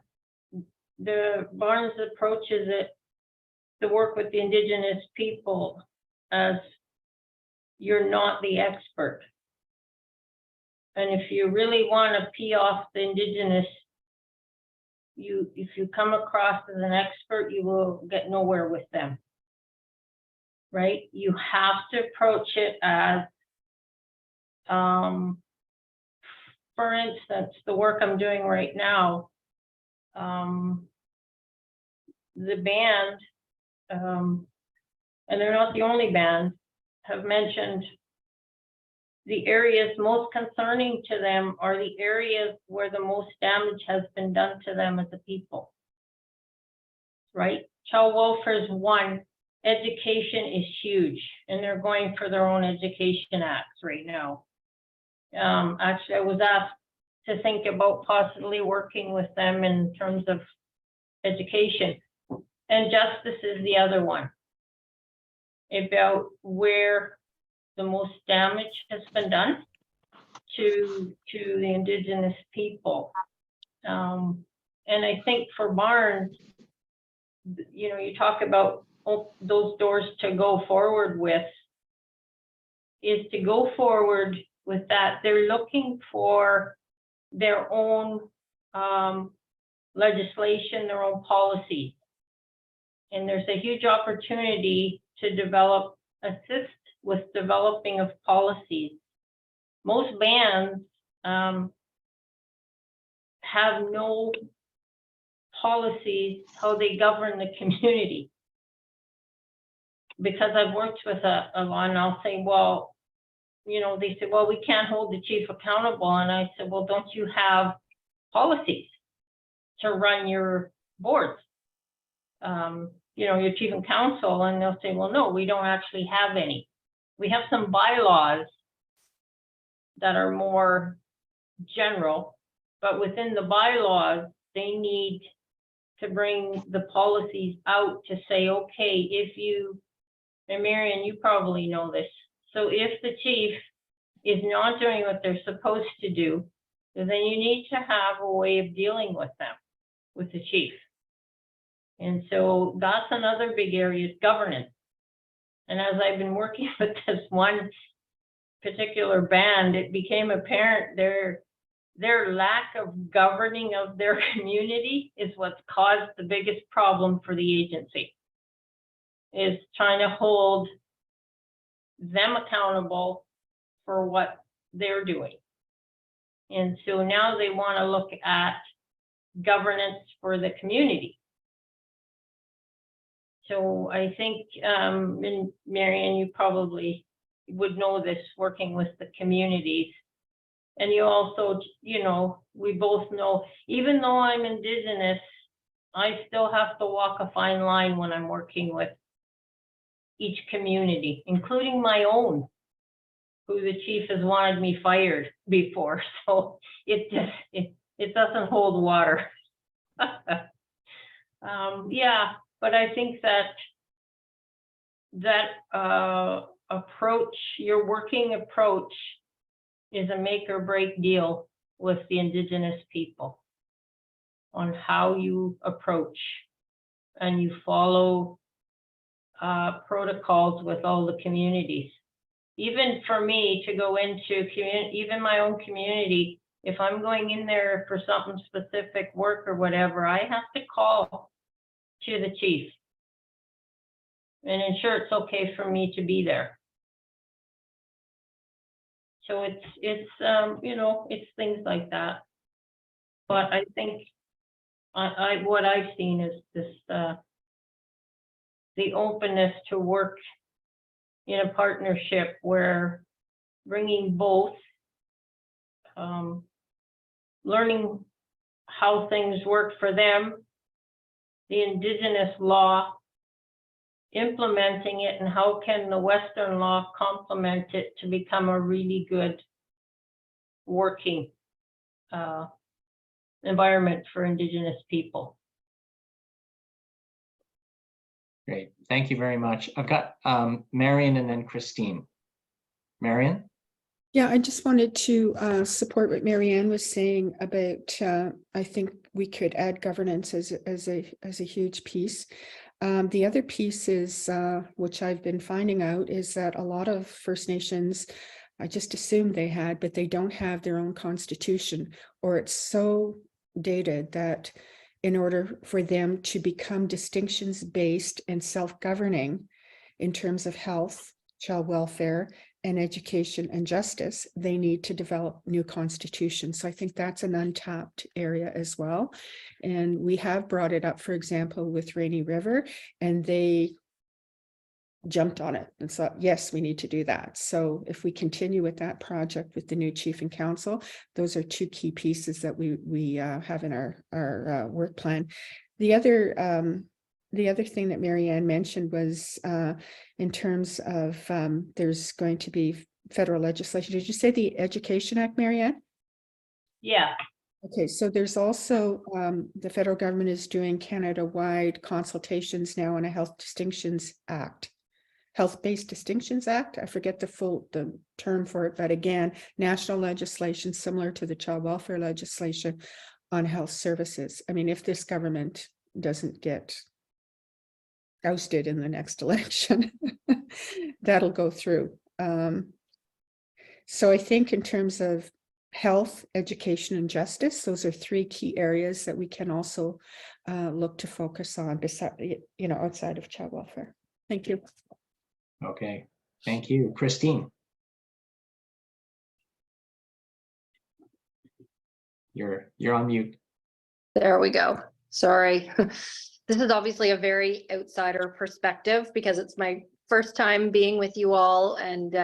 the Barnes approaches it, the work with the Indigenous people, as you're not the expert. And if you really want to pee off the Indigenous, if you come across as an expert, you will get nowhere with them, right? You have to approach it as, for instance, the work I'm doing right now, the band, and they're not the only band, have mentioned the areas most concerning to them are the areas where the most damage has been done to them as a people, right? Child welfare is one. Education is huge, and they're going for their own education acts right now. Actually, I was asked to think about possibly working with them in terms of education, and justice is the other one, about where the most damage has been done to the Indigenous people. And I think for Barnes, you talk about those doors to go forward with, is to go forward with that. They're looking for their own legislation, their own policy. And there's a huge opportunity to assist with developing of policies. Most bands have no policies how they govern the community. Because I've worked with a law, and I'll say, well, they say, well, we can't hold the chief accountable. And I said, well, don't you have policies to run your boards? Your chief and council, and they'll say, well, no, we don't actually have any. We have some bylaws that are more general, but within the bylaws, they need to bring the policies out to say, okay, if you, and Marion, you probably know this. So if the chief is not doing what they're supposed to do, then you need to have a way of dealing with them, with the chief. And so that's another big area, is governance. And as I've been working with this one particular band, it became apparent their lack of governing of their community is what's caused the biggest problem for the agency, is trying to hold them accountable for what they're doing. And so now they want to look at governance for the community. So I think, and Marianne, you probably would know this, working with the communities. And you also, we both know, even though I'm Indigenous, I still have to walk a fine line when I'm working with each community, including my own, who the chief has wanted me fired before. So it doesn't hold water. Yeah, But I think that approach, your working approach, is a make or break deal with the Indigenous people on how you approach and you follow protocols with all the communities. Even for me to go into even my own community, if I'm going in there for something specific, work or whatever, I have to call to the chief and ensure it's okay for me to be there. So it's you know, it's things like that. But I think what I've seen is this the openness to work in a partnership where bringing both, learning how things work for them, the Indigenous law, implementing it, and how can the Western law complement it to become a really good working environment for Indigenous people. Great, thank you very much. I've got Marion and then Christine. Marion? Yeah, I just wanted to support what Marianne was saying about, I think we could add governance as a huge piece. The other piece is, which I've been finding out, is that a lot of First Nations, I just assumed they had, but they don't have their own constitution, or it's so dated that in order for them to become distinctions-based and self-governing in terms of health, child welfare, and education and justice, they need to develop new constitutions. So I think that's an untapped area as well. And we have brought it up, for example, with Rainy River, and they jumped on it and thought, yes, we need to do that. So if we continue with that project with the new chief and council, those are two key pieces that we have in our work plan. The other thing that Marianne mentioned was in terms of there's going to be federal legislation. Did you say the Education Act, Marianne? Yeah. Okay, so there's also the federal government is doing Canada-wide consultations now on a Health Distinctions Act. Health-Based Distinctions Act. I forget the term for it, but again, national legislation similar to the child welfare legislation on health services. I mean, if this government doesn't get ousted in the next election, that'll go through. So I think in terms of health, education, and justice, those are three key areas that we can also look to focus on beside, outside of child welfare. Thank you. Okay, thank you. Christine? You're on mute. There we go. Sorry. This is obviously a very outsider perspective because it's my first time being with you all, and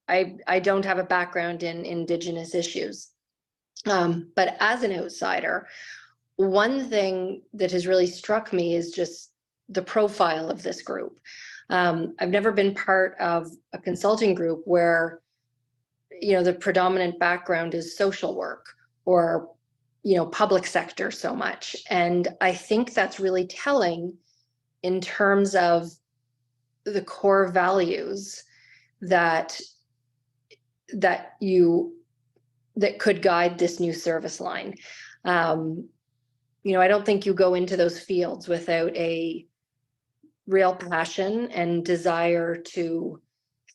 I don't have a background in Indigenous issues. But as an outsider, one thing that has really struck me is just the profile of this group. I've never been part of a consulting group where, the predominant background is social work or, public sector so much. And I think that's really telling in terms of the core values that could guide this new service line. I don't think you go into those fields without a real passion and desire to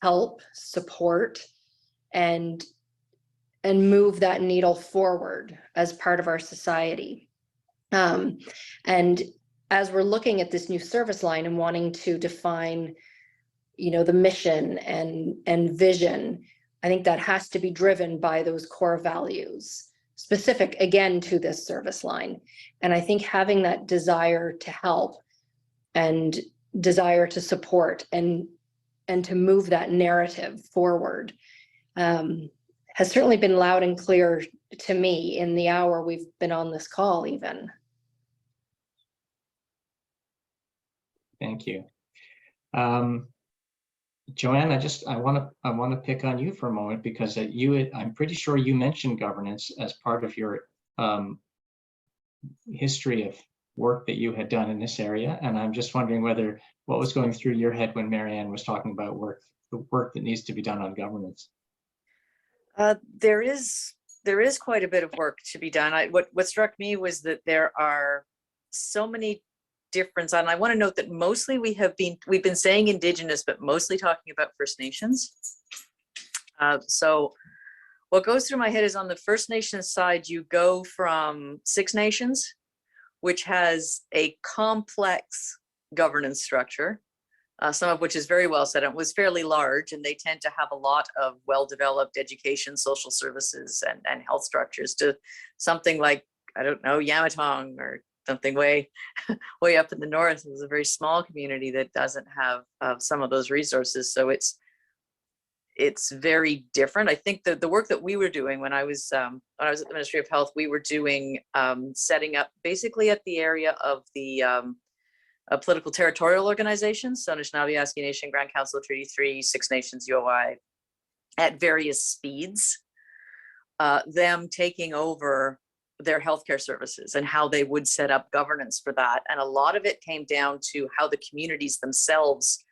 help, support, and move that needle forward as part of our society. And as we're looking at this new service line and wanting to define, the mission and vision, I think that has to be driven by those core values, specific again to this service line. And I think having that desire to help and desire to support and to move that narrative forward has certainly been loud and clear to me in the hour we've been on this call even. Thank you. Joanne, I want to pick on you for a moment because I'm pretty sure you mentioned governance as part of your history work that you had done in this area. And I'm just wondering what was going through your head when Marianne was talking about the work that needs to be done on governance. There is quite a bit of work to be done. What struck me was that there are so many different, and I want to note that mostly we've been saying Indigenous, but mostly talking about First Nations. So what goes through my head is on the First Nations side, you go from Six Nations, which has a complex governance structure, some of which is very well set up, was fairly large, and they tend to have a lot of well-developed education, social services, and health structures, to something like, I don't know, Yamatong or something way up in the north. It's a very small community that doesn't have some of those resources. So it's very different. I think that the work that we were doing when I was at the Ministry of Health, we were doing setting up basically at the area of the political territorial organizations, so Anishinaabe, Aski Nation, Grand Council, Treaty 3, Six Nations, UOI, at various speeds, them taking over their healthcare services and how they would set up governance for that. And a lot of it came down to how the communities themselves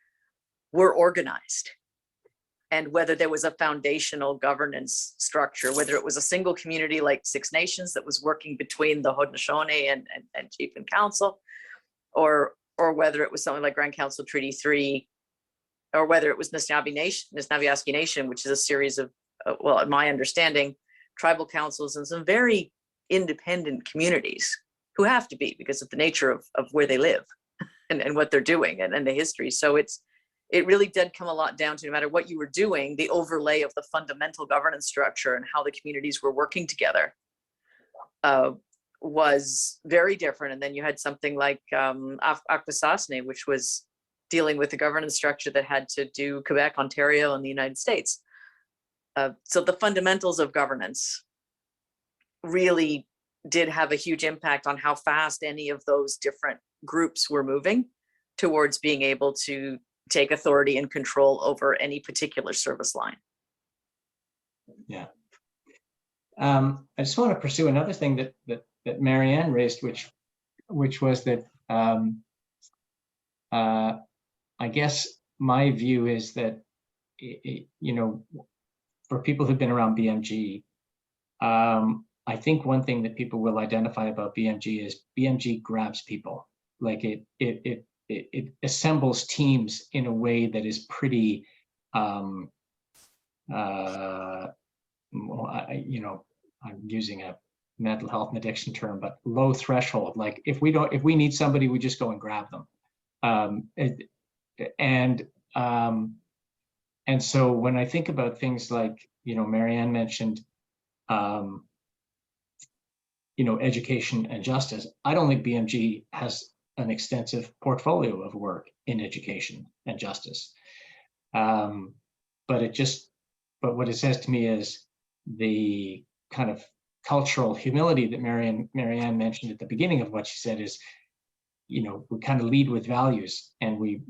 were organized, and whether there was a foundational governance structure, whether it was a single community like Six Nations that was working between the Haudenosaunee and Chief and Council, or whether it was something like Grand Council Treaty 3, or whether it was Anishinaabe Nation, Anishinaabe Aski Nation, which is a series of, well, in my understanding, tribal councils and some very independent communities who have to be because of the nature of where they live and what they're doing and the history. So it really did come a lot down to, no matter what you were doing, the overlay of the fundamental governance structure and how the communities were working together was very different. And then you had something like Akwesasne, which was dealing with the governance structure that had to do Quebec, Ontario, and the United States. So the fundamentals of governance really did have a huge impact on how fast any of those different groups were moving towards being able to take authority and control over any particular service line. Yeah. I just want to pursue another thing that Marianne raised, which was that I guess my view is that, you know, for people who've been around BMG, I think one thing that people will identify about BMG is BMG grabs people. Like it assembles teams in a way that is pretty, you know, I'm using a mental health and addiction term, but low threshold. Like if we need somebody, we just go and grab them. And so when I think about things like, you know, Marianne mentioned, you know, education and justice, I don't think BMG has an extensive portfolio of work in education and justice. But what it says to me is the kind of cultural humility that Marianne mentioned at the beginning of what she said is, you know, we kind of lead with values and we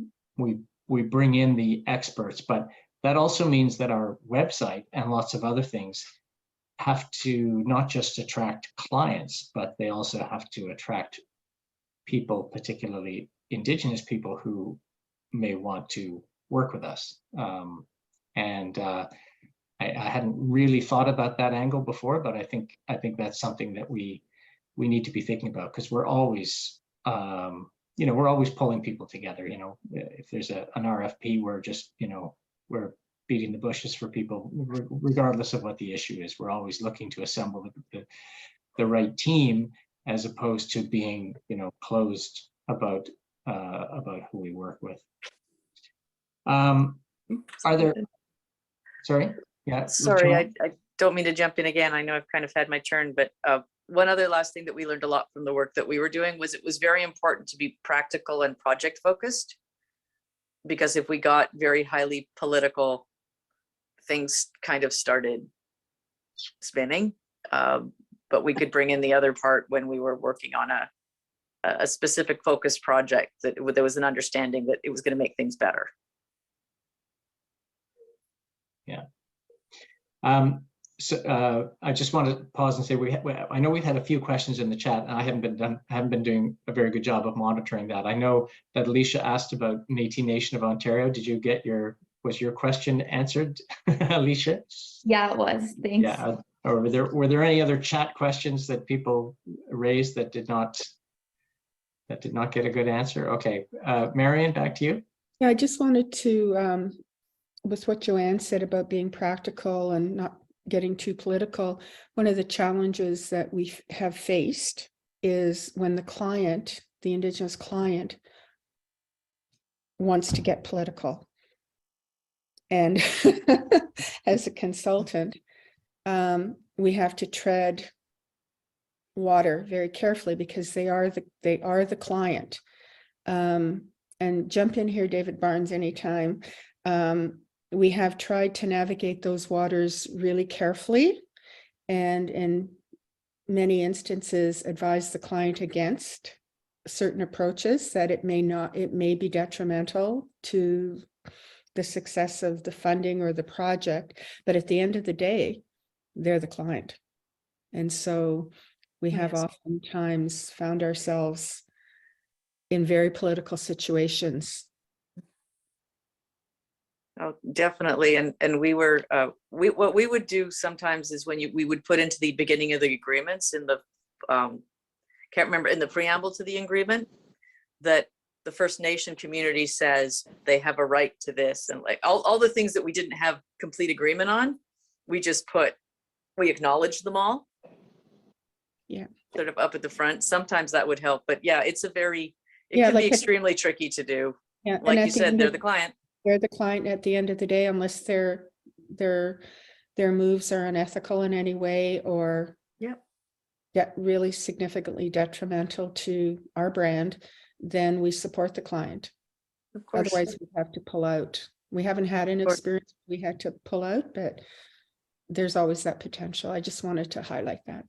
bring in the experts, but that also means that our website and lots of other things have to not just attract clients, but they also have to attract people, particularly Indigenous people who may want to work with us. I hadn't really thought about that angle before, but I think that's something that we need to be thinking about, because we're always, you know, we're always pulling people together. You know, if there's an RFP, we're just, you know, we're beating the bushes for people, regardless of what the issue is. We're always looking to assemble the right team, as opposed to being, you know, closed about who we work with. Are there? Sorry. Yeah. Sorry, I don't mean to jump in again. I know I've kind of had my turn, but one other last thing that we learned a lot from the work that we were doing was it was very important to be practical and project focused, because if we got very highly political, things kind of started spinning. But we could bring in the other part when we were working on a specific focus project that there was an understanding that it was going to make things better. Yeah. I just want to pause and say I know we've had a few questions in the chat, and I haven't been doing a very good job of monitoring that. I know that Alicia asked about Métis Nation of Ontario. Did you get was your question answered, Alicia? Yeah, it was. Thanks. Yeah. Or were there any other chat questions that people raised that did not get a good answer? Okay, Marion, back to you. Yeah, I just wanted to, with what Joanne said about being practical and not getting too political, one of the challenges that we have faced is when the client, the Indigenous client, wants to get political. And as a consultant, we have to tread water very carefully because they are the client. And jump in here, David Barnes, anytime. We have tried to navigate those waters really carefully, and in many instances advise the client against certain approaches that it may be detrimental to the success of the funding or the project, but at the end of the day, they're the client. And so we have oftentimes found ourselves in very political situations. Oh, definitely. And we were, what we would do sometimes is when we would put into the beginning of the agreements in the, can't remember, in the preamble to the agreement, that the First Nation community says they have a right to this, and like all the things that we didn't have complete agreement on, we just we acknowledged them all. Yeah. Sort of up at the front. Sometimes that would help, but yeah, it Yeah, can like be extremely tricky to do. Yeah, Like and you said, they're the client. They're the client at the end of the day, unless their moves are unethical in any way or really significantly detrimental to our brand, then we support the client. Of course. Otherwise, we have to pull out. We haven't had an experience we had to pull out, but there's always that potential. I just wanted to highlight that.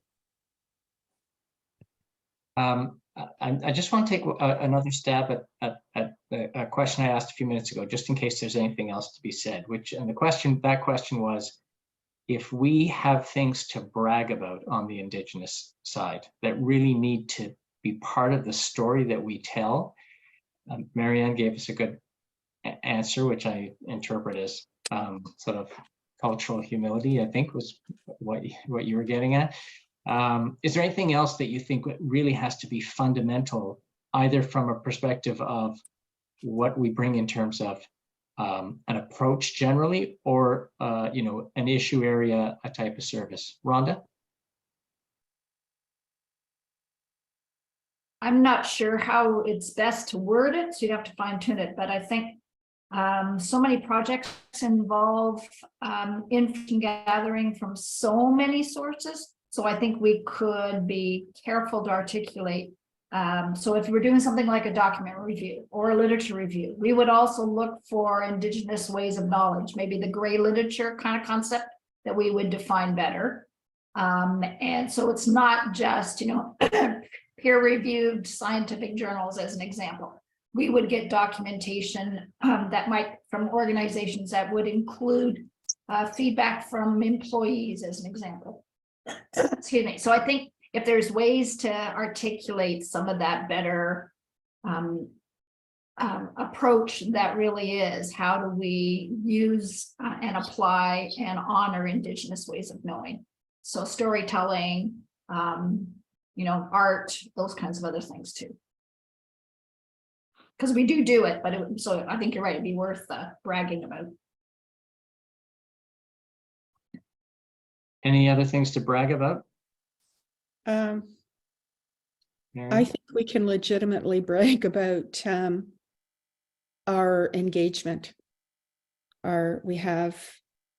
I just want to take another stab at a question I asked a few minutes ago, just in case there's anything else to be said. That question was, if we have things to brag about on the Indigenous side that really need to be part of the story that we tell. Marianne gave us a good answer, which I interpret as sort of cultural humility, I think was what you were getting at. Is there anything else that you think really has to be fundamental, either from a perspective of what we bring in terms of an approach generally, or an issue area, a type of service? Rhonda? I'm not sure how it's best to word it, so you'd have to fine tune it, but I think so many projects involve information gathering from so many sources. So I think we could be careful to articulate. So if we're doing something like a document review or a literature review, we would also look for Indigenous ways of knowledge, maybe the gray literature kind of concept that we would define better. And so it's not just, peer-reviewed scientific journals as an example. We would get documentation that might, from organizations that would include feedback from employees as an example. Excuse me. So I think if there's ways to articulate some of that better approach, that really is, how do we use and apply and honor Indigenous ways of knowing? So storytelling, art, those kinds of other things too. Because we do it, but so I think you're right, it'd be worth bragging about. Any other things to brag about? I think we can legitimately brag about our engagement. We have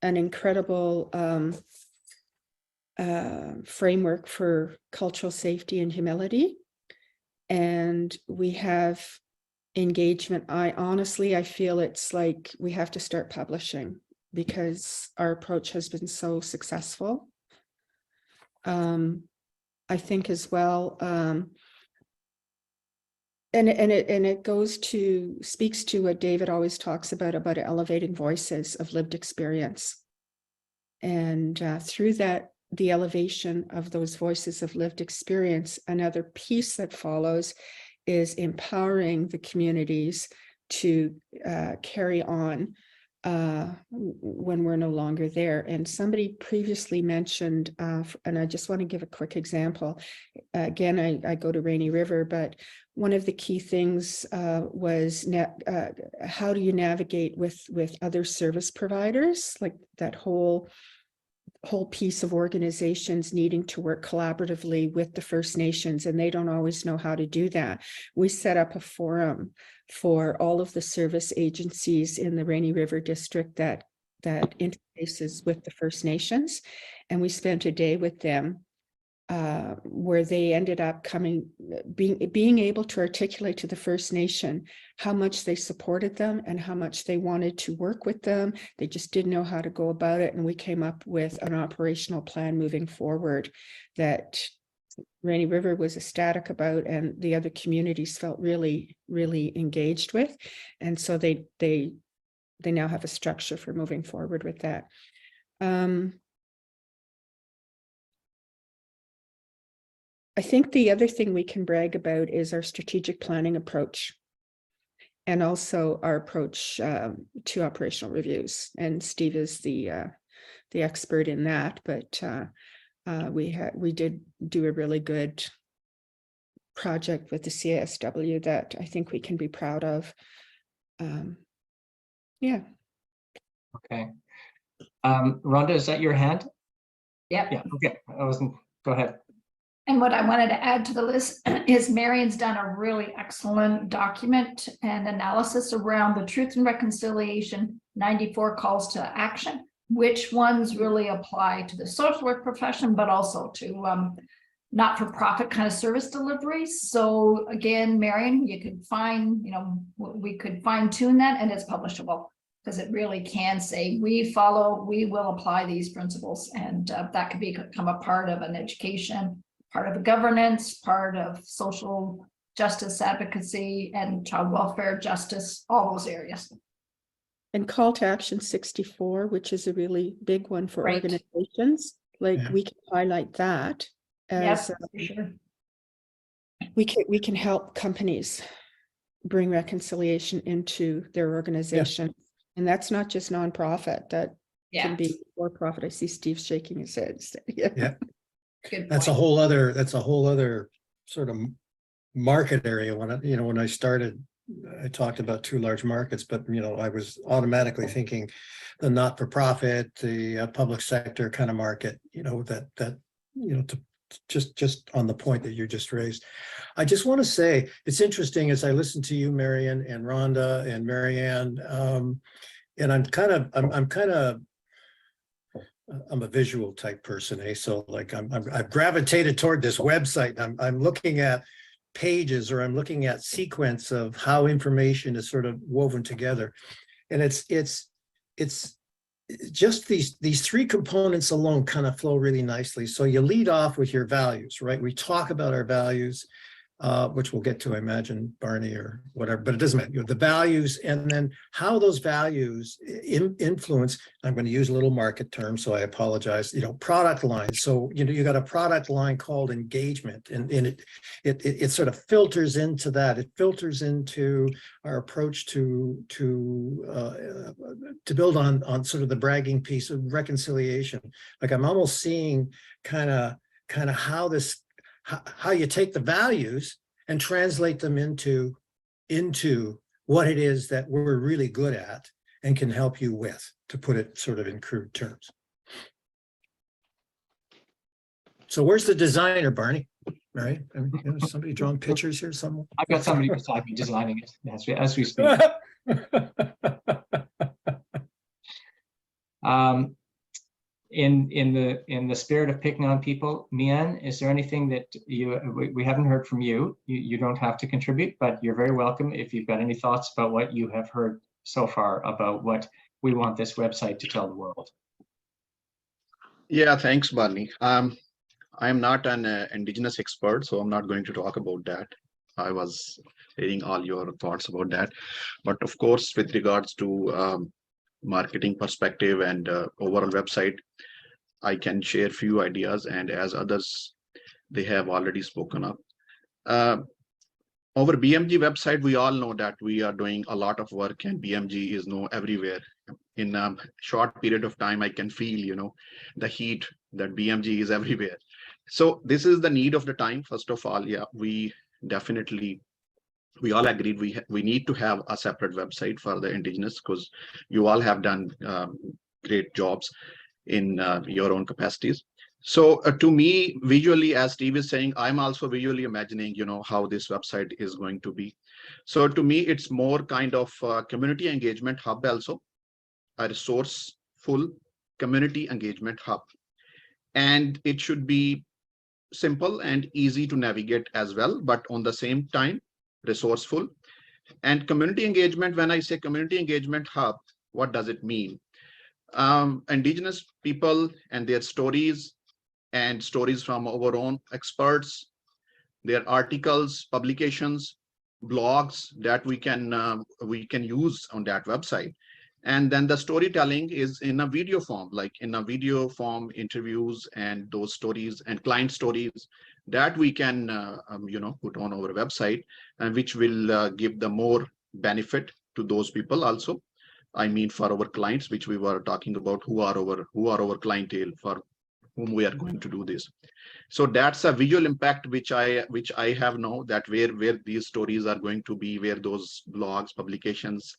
an incredible framework for cultural safety and humility, and we have engagement. I feel it's like we have to start publishing because our approach has been so successful. I think as well, and it speaks to what David always talks about elevating voices of lived experience. through that, the elevation of those voices of lived experience, another piece that follows is empowering the communities to carry on when we're no longer there. And somebody previously mentioned, and I just want to give a quick example. Again, I go to Rainy River, but one of the key things was how do you navigate with other service providers, like that whole piece of organizations needing to work collaboratively with the First Nations, and they don't always know how to do that. We set up a forum for all of the service agencies in the Rainy River District that interfaces with the First Nations, and we spent a day with them where they ended up being able to articulate to the First Nation how much they supported them and how much they wanted to work with them. They just didn't know how to go about it. And we came up with an operational plan moving forward that Rainy River was ecstatic about, and the other communities felt really, really engaged with. And so they now have a structure for moving forward with that. I think the other thing we can brag about is our strategic planning approach, and also our approach to operational reviews. And Steve is the expert in that, but we did do a really good project with the CASW that I think we can be proud of. Yeah. Okay. Rhonda, is that your hand? Yep. Yeah. Okay. Go ahead. And what I wanted to add to the list is Marion's done a really excellent document and analysis around the Truth and Reconciliation 94 calls to action, which ones really apply to the social work profession, but also to not-for-profit kind of service deliveries. So again, Marion, you could find, we could fine tune that, and it's publishable, because it really can say, we will apply these principles, and that could become a part of an education, part of the governance, part of social justice advocacy and child welfare justice, all those areas. And call to action 64, which is a really big one for Right. organizations, like we can highlight that as Yes, for sure. we can help companies bring reconciliation into their organization. And that's not just nonprofit, that can be for profit. I see Steve shaking his head. Yeah. Good That's point. that's a whole other sort of market area. When I started, I talked about two large markets, but I was automatically thinking the not-for-profit, the public sector kind of market, to just on the point that you just raised. I just want to say it's interesting as I listen to you, Marion and Rhonda and Marianne, and I'm a visual type person, so like I've gravitated toward this website. I'm looking at pages, or I'm looking at sequence of how information is sort of woven together, and it's just these three components alone kind of flow really nicely. So you lead off with your values, right? We talk about our values, which we'll get to, I imagine, Barney or whatever, but it doesn't matter. The values, and then how those values influence, I'm going to use a little market term, so I apologize, product lines. So, you got a product line called engagement, and it sort of filters into that. It filters into our approach to build on sort of the bragging piece of reconciliation. Like I'm almost seeing kind of how you take the values and translate them into what it is that we're really good at and can help you with, to put it sort of in crude terms. So where's the designer, Barney? Right? Somebody drawing pictures here somewhere? I've got somebody beside me designing it as we speak. In the spirit of picking on people, Mian, is there anything that we haven't heard from you? You don't have to contribute, but you're very welcome if you've got any thoughts about what you have heard so far about what we want this website to tell the world. Yeah, thanks, Barney. I'm not an Indigenous expert, so I'm not going to talk about that. I was hearing all your thoughts about that. But of course, with regards to marketing perspective and overall website, I can share few ideas, and as others, they have already spoken up. Our BMG website, we all know that we are doing a lot of work, and BMG is known everywhere. In a short period of time, I can feel, the heat that BMG is everywhere. So this is the need of the time. First of all, yeah, we all agreed we need to have a separate website for the indigenous, because you all have done great jobs in your own capacities. So to me, visually, as Steve is saying, I'm also visually imagining, how this website is going to be. So to me, it's more kind of community engagement hub, also a resourceful community engagement hub. And it should be simple and easy to navigate as well, but on the same time, resourceful. And community engagement, when I say community engagement hub, what does it mean? Indigenous people and their stories, and stories from our own experts, their articles, publications, blogs that we can use on that website. And then the storytelling is in a video form, interviews and those stories and client stories that we can put on our website, and which will give the more benefit to those people also. I mean, for our clients, which we were talking about, who are our clientele, for whom we are going to do this. So that's a visual impact which I have now, that where these stories are going to be, where those blogs, publications,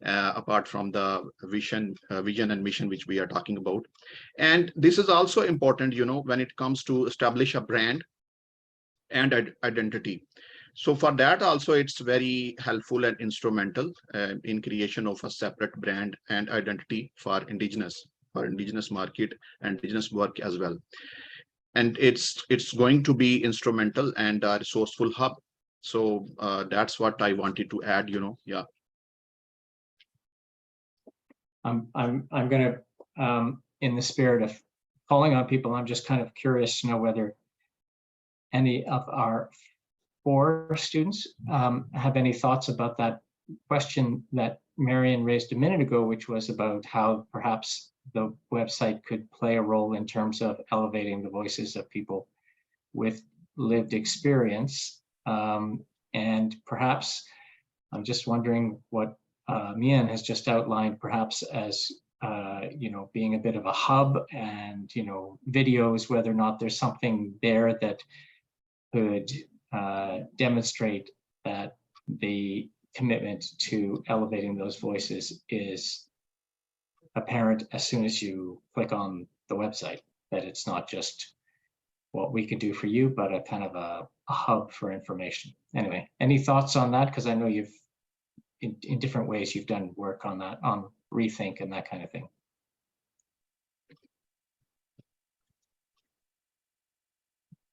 apart from the vision and mission which we are talking about. And this is also important, when it comes to establish a brand and identity. So for that also, it's very helpful and instrumental in creation of a separate brand and identity for indigenous market and indigenous work as well. And it's going to be instrumental and a resourceful hub. So that's what I wanted to add, yeah. I'm going to, in the spirit of calling on people, I'm just kind of curious to know whether any of our 4 students have any thoughts about that question that Marion raised a minute ago, which was about how perhaps the website could play a role in terms of elevating the voices of people with lived experience. And perhaps I'm just wondering what Mian has just outlined, perhaps as being a bit of a hub, and videos, whether or not there's something there that could demonstrate that the commitment to elevating those voices is apparent as soon as you click on the website, that it's not just what we could do for you, but a kind of a hub for information. Anyway, any thoughts on that? Because I know you've, in different ways, you've done work on that, on Rethink and that kind of thing.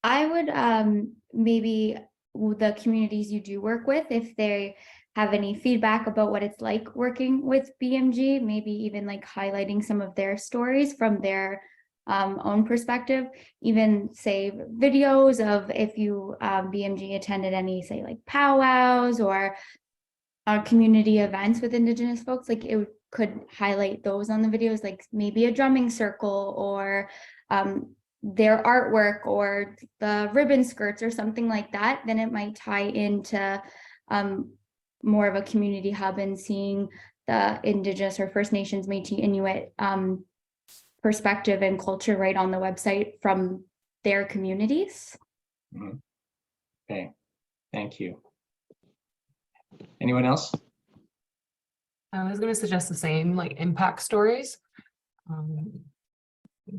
I would maybe the communities you do work with, if they have any feedback about what it's like working with BMG, maybe even like highlighting some of their stories from their own perspective, even say videos of if you BMG attended any, say, like powwows or community events with Indigenous folks, like it could highlight those on the videos, like maybe a drumming circle or their artwork or the ribbon skirts or something like that. Then it might tie into more of a community hub, and seeing the Indigenous or First Nations, Métis, Inuit perspective and culture right on the website from their communities. Mm-hmm. Okay, thank you. Anyone else? I was going to suggest the same, like impact stories.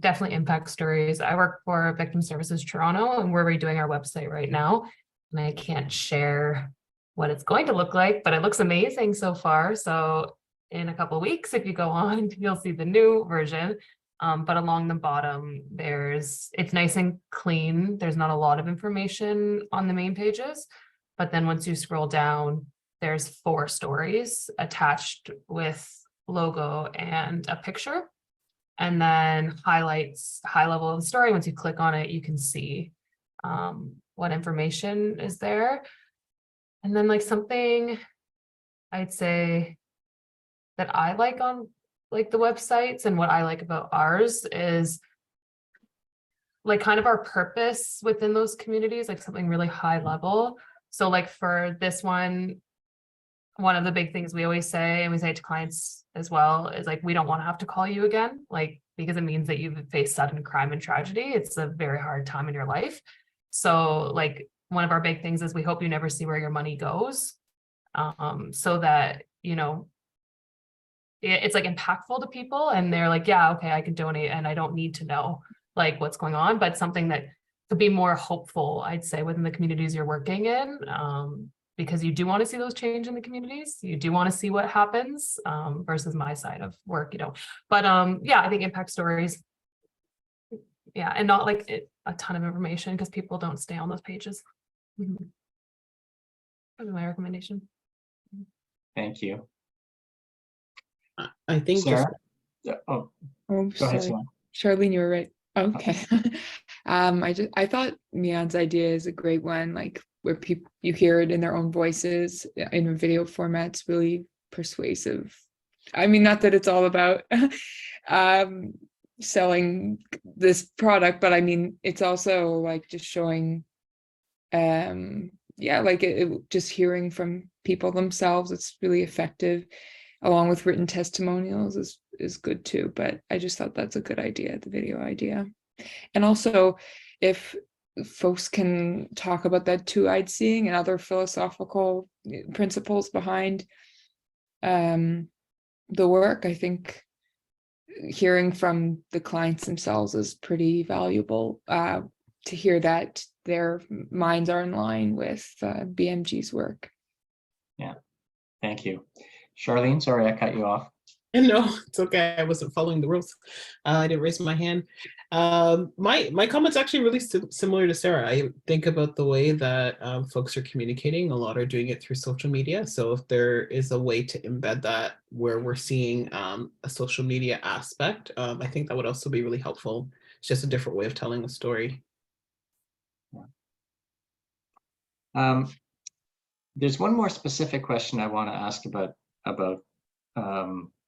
Definitely impact stories. I work for Victim Services Toronto, and we're redoing our website right now. And I can't share what it's going to look like, but it looks amazing so far. So in a couple of weeks, if you go on, you'll see the new version. But along the bottom, it's nice and clean. There's not a lot of information on the main pages. But then once you scroll down, there's 4 stories attached with logo and a picture. And then highlights high level of the story. Once you click on it, you can see what information is there. And then like something I'd say that I like on like the websites, and what I like about ours is like kind of our purpose within those communities, like something really high level. So like for this one of the big things we always say, and we say to clients as well, is like, we don't want to have to call you again, like, because it means that you've faced sudden crime and tragedy. It's a very hard time in your life. So like one of our big things is we hope you never see where your money goes. So that, you know, it's like impactful to people and they're like, yeah, okay, I can donate and I don't need to know like what's going on, but something that could be more hopeful, I'd say, within the communities you're working in. Because you do want to see those change in the communities. You do want to see what happens versus my side of work, you know. But yeah, I think impact stories. Yeah, and not like a ton of information because people don't stay on those pages. Mm-hmm. That's my recommendation. Thank you. I think just Sarah? Oh, Oh, go ahead, sorry. Sarah. Charlene, you were right. Okay. I thought Mian's idea is a great one, like where people you hear it in their own voices in a video format. It's really persuasive. I mean, not that it's all about selling this product, but I mean, it's also like just showing yeah, like just hearing from people themselves. It's really effective, along with written testimonials is good too. But I just thought that's a good idea, the video idea. And also, if folks can talk about that two-eyed seeing and other philosophical principles behind the work, I think hearing from the clients themselves is pretty valuable, to hear that their minds are in line with BMG's work. Yeah, thank you. Charlene, sorry I cut you off. no, it's okay. I wasn't following the rules. I didn't raise my hand. My comment's actually really similar to Sarah. I think about the way that folks are communicating. A lot are doing it through social media. So if there is a way to embed that where we're seeing a social media aspect, I think that would also be really helpful. It's just a different way of telling a story. There's one more specific question I want to ask about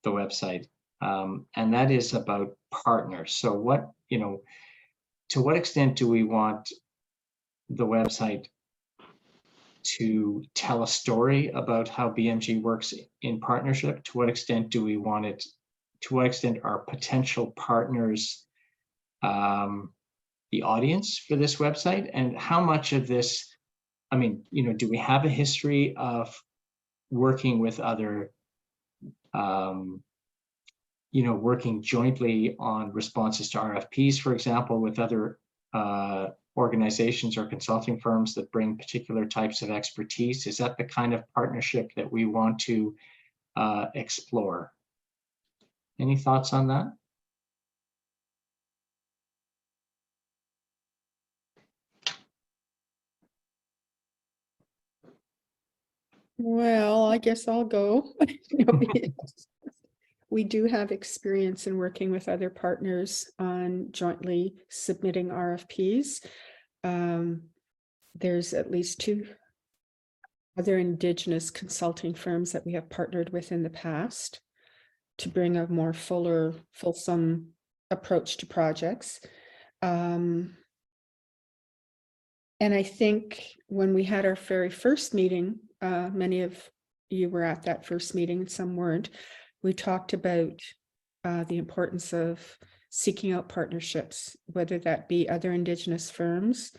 the website, and that is about partners. So what, you know, to what extent do we want the website to tell a story about how BMG works in partnership? To what extent do we want it, to what extent are potential partners the audience for this website? And how much of this, I mean, you know, do we have a history of working with other, you know, working jointly on responses to RFPs, for example, with other organizations or consulting firms that bring particular types of expertise? Is that the kind of partnership that we want to explore? Any thoughts on that? Well, I guess I'll go. We do have experience in working with other partners on jointly submitting RFPs. There's at least 2 other Indigenous consulting firms that we have partnered with in the past to bring a more fulsome approach to projects. And I think when we had our very first meeting, many of you were at that first meeting and some weren't, we talked about the importance of seeking out partnerships, whether that be other Indigenous firms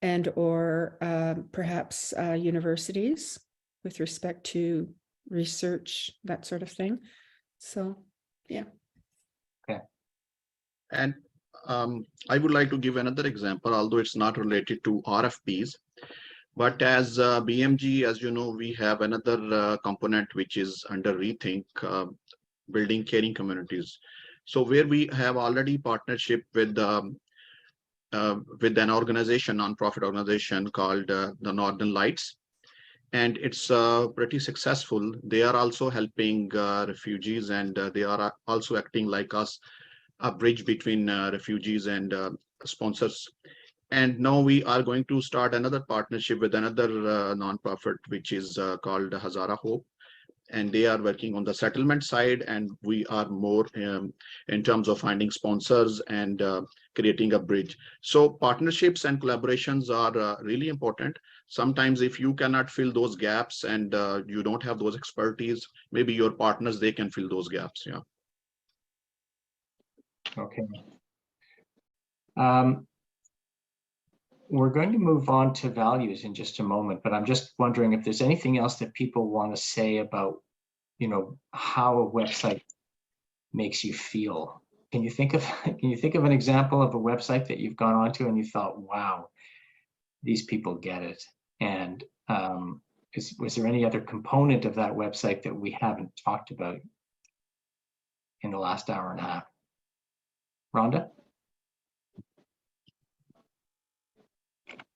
and or perhaps universities with respect to research, that sort of thing. So, yeah. Okay. And I would like to give another example, although it's not related to RFPs. But as BMG, as you know, we have another component which is under Rethink, building caring communities. So where we have already partnership with an organization, nonprofit organization called the Northern Lights, and it's pretty successful. They are also helping refugees, and they are also acting like us, a bridge between refugees and sponsors. And now we are going to start another partnership with another nonprofit, which is called Hazara Hope. and they are working on the settlement side, and we are more in terms of finding sponsors and creating a bridge. So partnerships and collaborations are really important. Sometimes if you cannot fill those gaps and you don't have those expertise, maybe your partners, they can fill those gaps. Yeah. Okay. We're going to move on to values in just a moment, but I'm just wondering if there's anything else that people want to say about, you know, how a website makes you feel. Can you think of an example of a website that you've gone onto and you thought, wow, these people get it? And was there any other component of that website that we haven't talked about in the last hour and a half? Rhonda?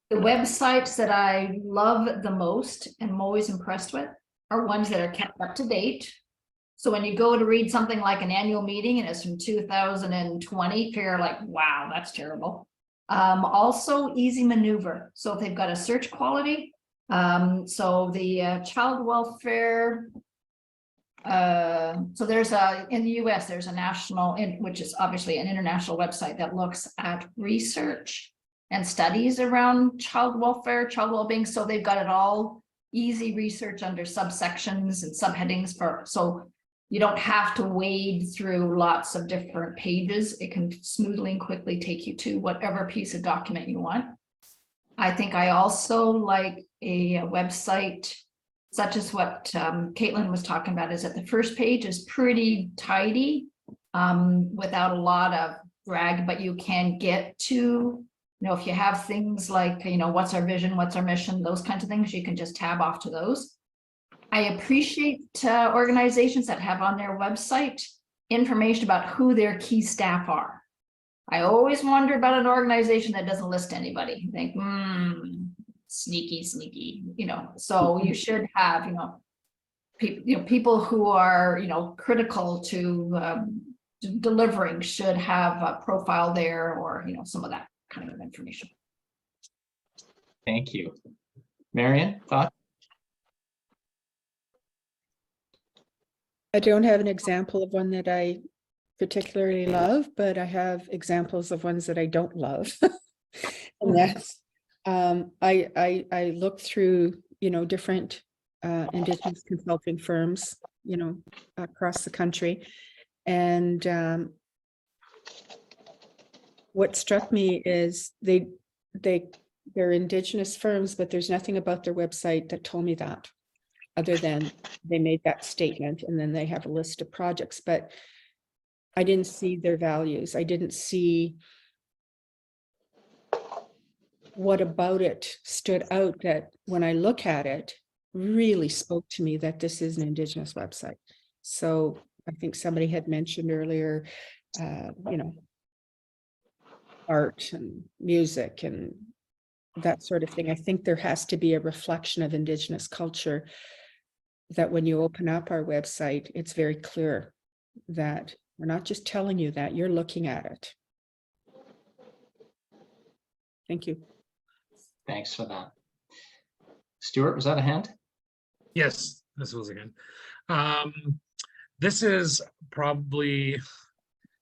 The websites that I love the most and I'm always impressed with are ones that are kept up to date. So when you go to read something like an annual meeting and it's from 2020, you're like, wow, that's terrible. Also easy maneuver. So if they've got a search quality, so the child welfare, so there's in the US, there's a national, which is obviously an international website that looks at research and studies around child welfare, child well-being. So they've got it all easy research under subsections and subheadings so you don't have to wade through lots of different pages. It can smoothly and quickly take you to whatever piece of document you want. I think I also like a website such as what Caitlin was talking about, is that the first page is pretty tidy without a lot of drag, but you can get to, you know, if you have things like, you know, what's our vision, what's our mission, those kinds of things, you can just tab off to those. I appreciate organizations that have on their website information about who their key staff are. I always wonder about an organization that doesn't list anybody. You think, sneaky, you know, so you should have, you know, people who are, you know, critical to delivering should have a profile there, or, you know, some of that kind of information. Thank you. Marian, thought? I don't have an example of one that I particularly love, but I have examples of ones that I don't love. And that's, I look through, you know, different Indigenous consulting firms, you know, across the country. And what struck me is they're Indigenous firms, but there's nothing about their website that told me that, other than they made that statement and then they have a list of projects, but I didn't see their values. I didn't see what about it stood out that when I look at it really spoke to me that this is an Indigenous website. So I think somebody had mentioned earlier, you know, art and music and that sort of thing. I think there has to be a reflection of Indigenous culture, that when you open up our website, it's very clear that we're not just telling you that, you're looking at it. Thank you. Thanks for that. Stuart, was that a hand? Yes, this was again. This is probably,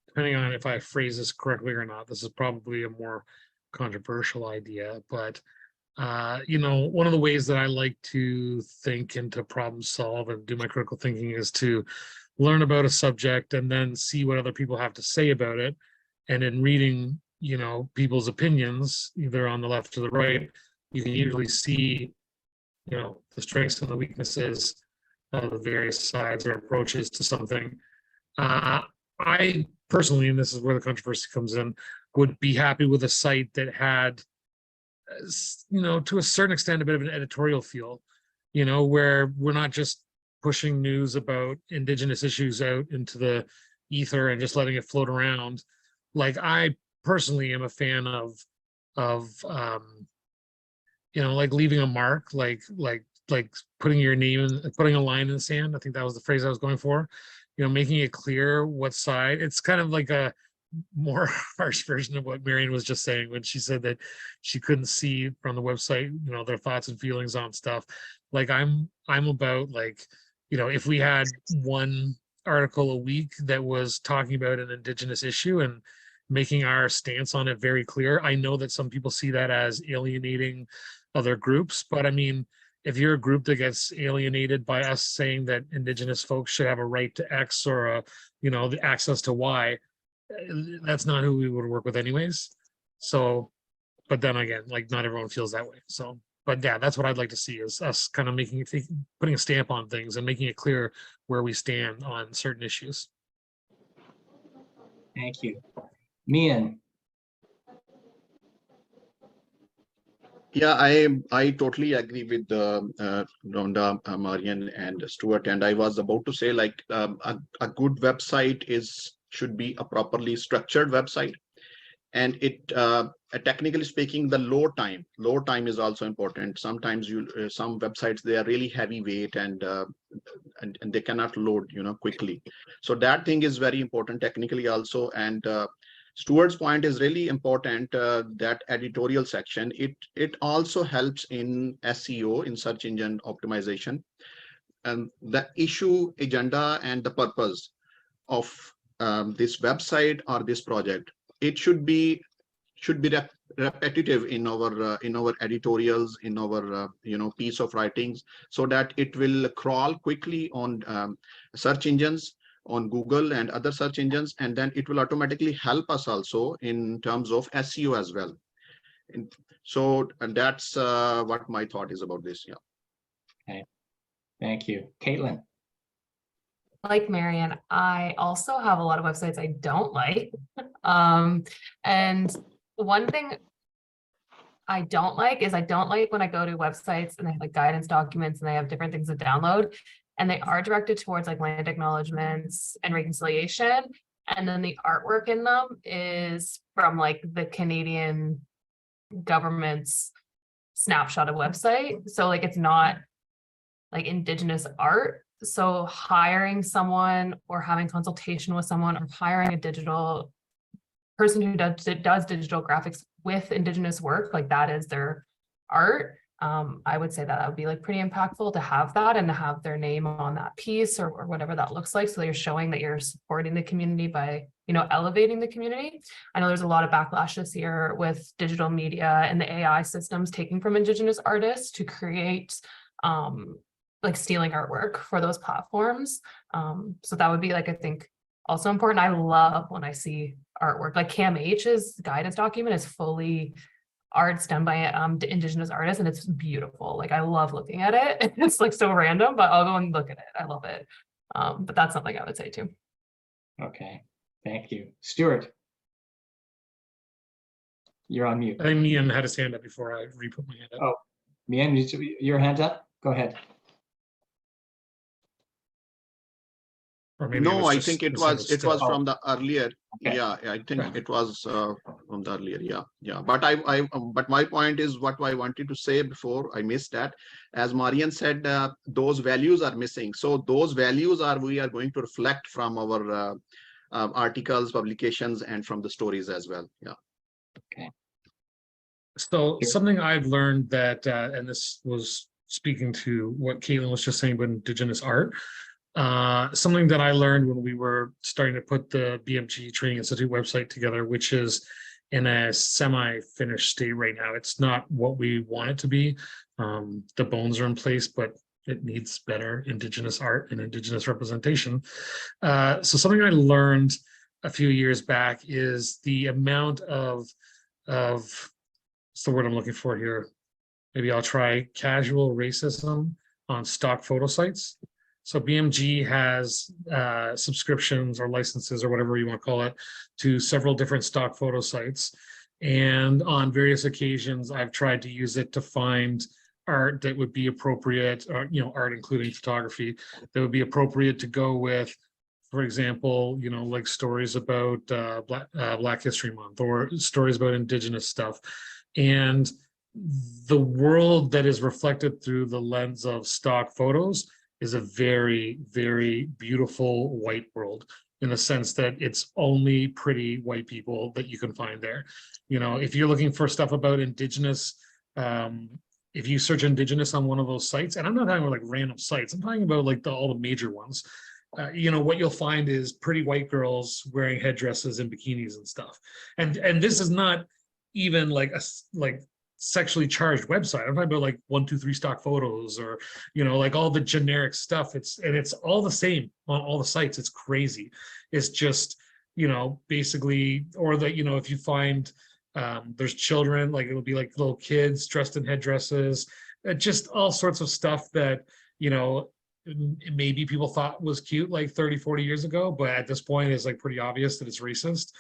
depending on if I phrase this correctly or not, this is probably a more controversial idea, but you know, one of the ways that I like to think and to problem solve and do my critical thinking is to learn about a subject and then see what other people have to say about it. And in reading, you know, people's opinions, either on the left or the right, you can usually see, you know, the strengths and the weaknesses of the various sides or approaches to something. I personally, and this is where the controversy comes in, would be happy with a site that had, you know, to a certain extent, a bit of an editorial feel, you know, where we're not just pushing news about Indigenous issues out into the ether and just letting it float around. Like, I personally am a fan of you know, like leaving a mark, like putting your name in, putting a line in the sand. I think that was the phrase I was going for. You know, making it clear what side. It's kind of like a more harsh version of what Marian was just saying when she said that she couldn't see from the website, you know, their thoughts and feelings on stuff. Like I'm about like you know, if we had one article a week that was talking about an Indigenous issue and making our stance on it very clear. I know that some people see that as alienating other groups, but I mean, if you're a group that gets alienated by us saying that Indigenous folks should have a right to X or a, you know, the access to Y, that's not who we would work with anyways. So, but then again, like not everyone feels that way. So, but yeah, that's what I'd like to see is us kind of making it, putting a stamp on things and making it clear where we stand on certain issues. Thank you. Mian. Yeah, I totally agree with Rhonda, Marian, and Stuart. And I was about to say, like, a good website should be a properly structured website, and it technically speaking, the load time is also important. Sometimes some websites, they are really heavyweight and they cannot load, you know, quickly. So that thing is very important technically also. And Stuart's point is really important, that editorial section. It also helps in SEO, in search engine optimization, and the issue, agenda, and the purpose of this website or this project. It should be repetitive in our editorials, in our you know, piece of writings, so that it will crawl quickly on search engines, on Google and other search engines, and then it will automatically help us also in terms of SEO as well. And that's what my thought is about this. Yeah. Okay, thank you. Caitlin. Like Marian, I also have a lot of websites I don't like. And one thing I don't like is I don't like when I go to websites and they have like guidance documents and they have different things to download, and they are directed towards like land acknowledgements and reconciliation. And then the artwork in them is from like the Canadian government's snapshot of website. So like it's not like Indigenous art. So hiring someone or having consultation with someone or hiring a digital person who does digital graphics with Indigenous work, like that is their art. I would say that would be like pretty impactful to have that and to have their name on that piece or whatever that looks like. So you're showing that you're supporting the community by, you know, elevating the community. I know there's a lot of backlash this year with digital media and the AI systems taking from Indigenous artists to create like stealing artwork for those platforms. So that would be like, I think also important. I love when I see artwork, like Cam H's guidance document is fully arts done by Indigenous artists, and it's beautiful. Like I love looking at it. It's like so random, but I'll go and look at it. I love it. But that's something I would say too. Okay, thank you. Stuart. You're on mute. I think Mian had his hand up before I re-put my hand up. Oh, Mian, your hand's up? Go ahead. Or maybe No, I just think it disabled was still. from the earlier. Okay. Yeah, I think it was from the earlier. Yeah. But but my point is what I wanted to say before I missed that. As Marian said, those values are missing. So those values we are going to reflect from our articles, publications, and from the stories as well. Yeah. Okay. So something I've learned that, and this was speaking to what Caitlin was just saying about Indigenous art. Something that I learned when we were starting to put the BMG Training Institute website together, which is in a semi-finished state right now. It's not what we want it to be. The bones are in place, but it needs better Indigenous art and Indigenous representation. So something I learned a few years back is the amount of what's the word I'm looking for here? Maybe I'll try casual racism on stock photo sites. So BMG has subscriptions or licenses or whatever you want to call it to several different stock photo sites. And on various occasions, I've tried to use it to find art that would be appropriate, or, you know, art including photography, that would be appropriate to go with, for example, you know, like stories about Black History Month or stories about Indigenous stuff. And the world that is reflected through the lens of stock photos is a very, very beautiful white world, in the sense that it's only pretty white people that you can find there. You know, if you're looking for stuff about Indigenous if you search Indigenous on one of those sites, and I'm not talking about like random sites, I'm talking about like all the major ones. You know, what you'll find is pretty white girls wearing headdresses and bikinis and stuff. And this is not even like like sexually charged website. I'm talking about like 123 stock photos, or, you know, like all the generic stuff. It's all the same on all the sites. It's crazy. It's just, you know, basically, or that, you know, if you find there's children, like it'll be like little kids dressed in headdresses, just all sorts of stuff that, you know, maybe people thought was cute like 30, 40 years ago, but at this point it's like pretty obvious that it's racist.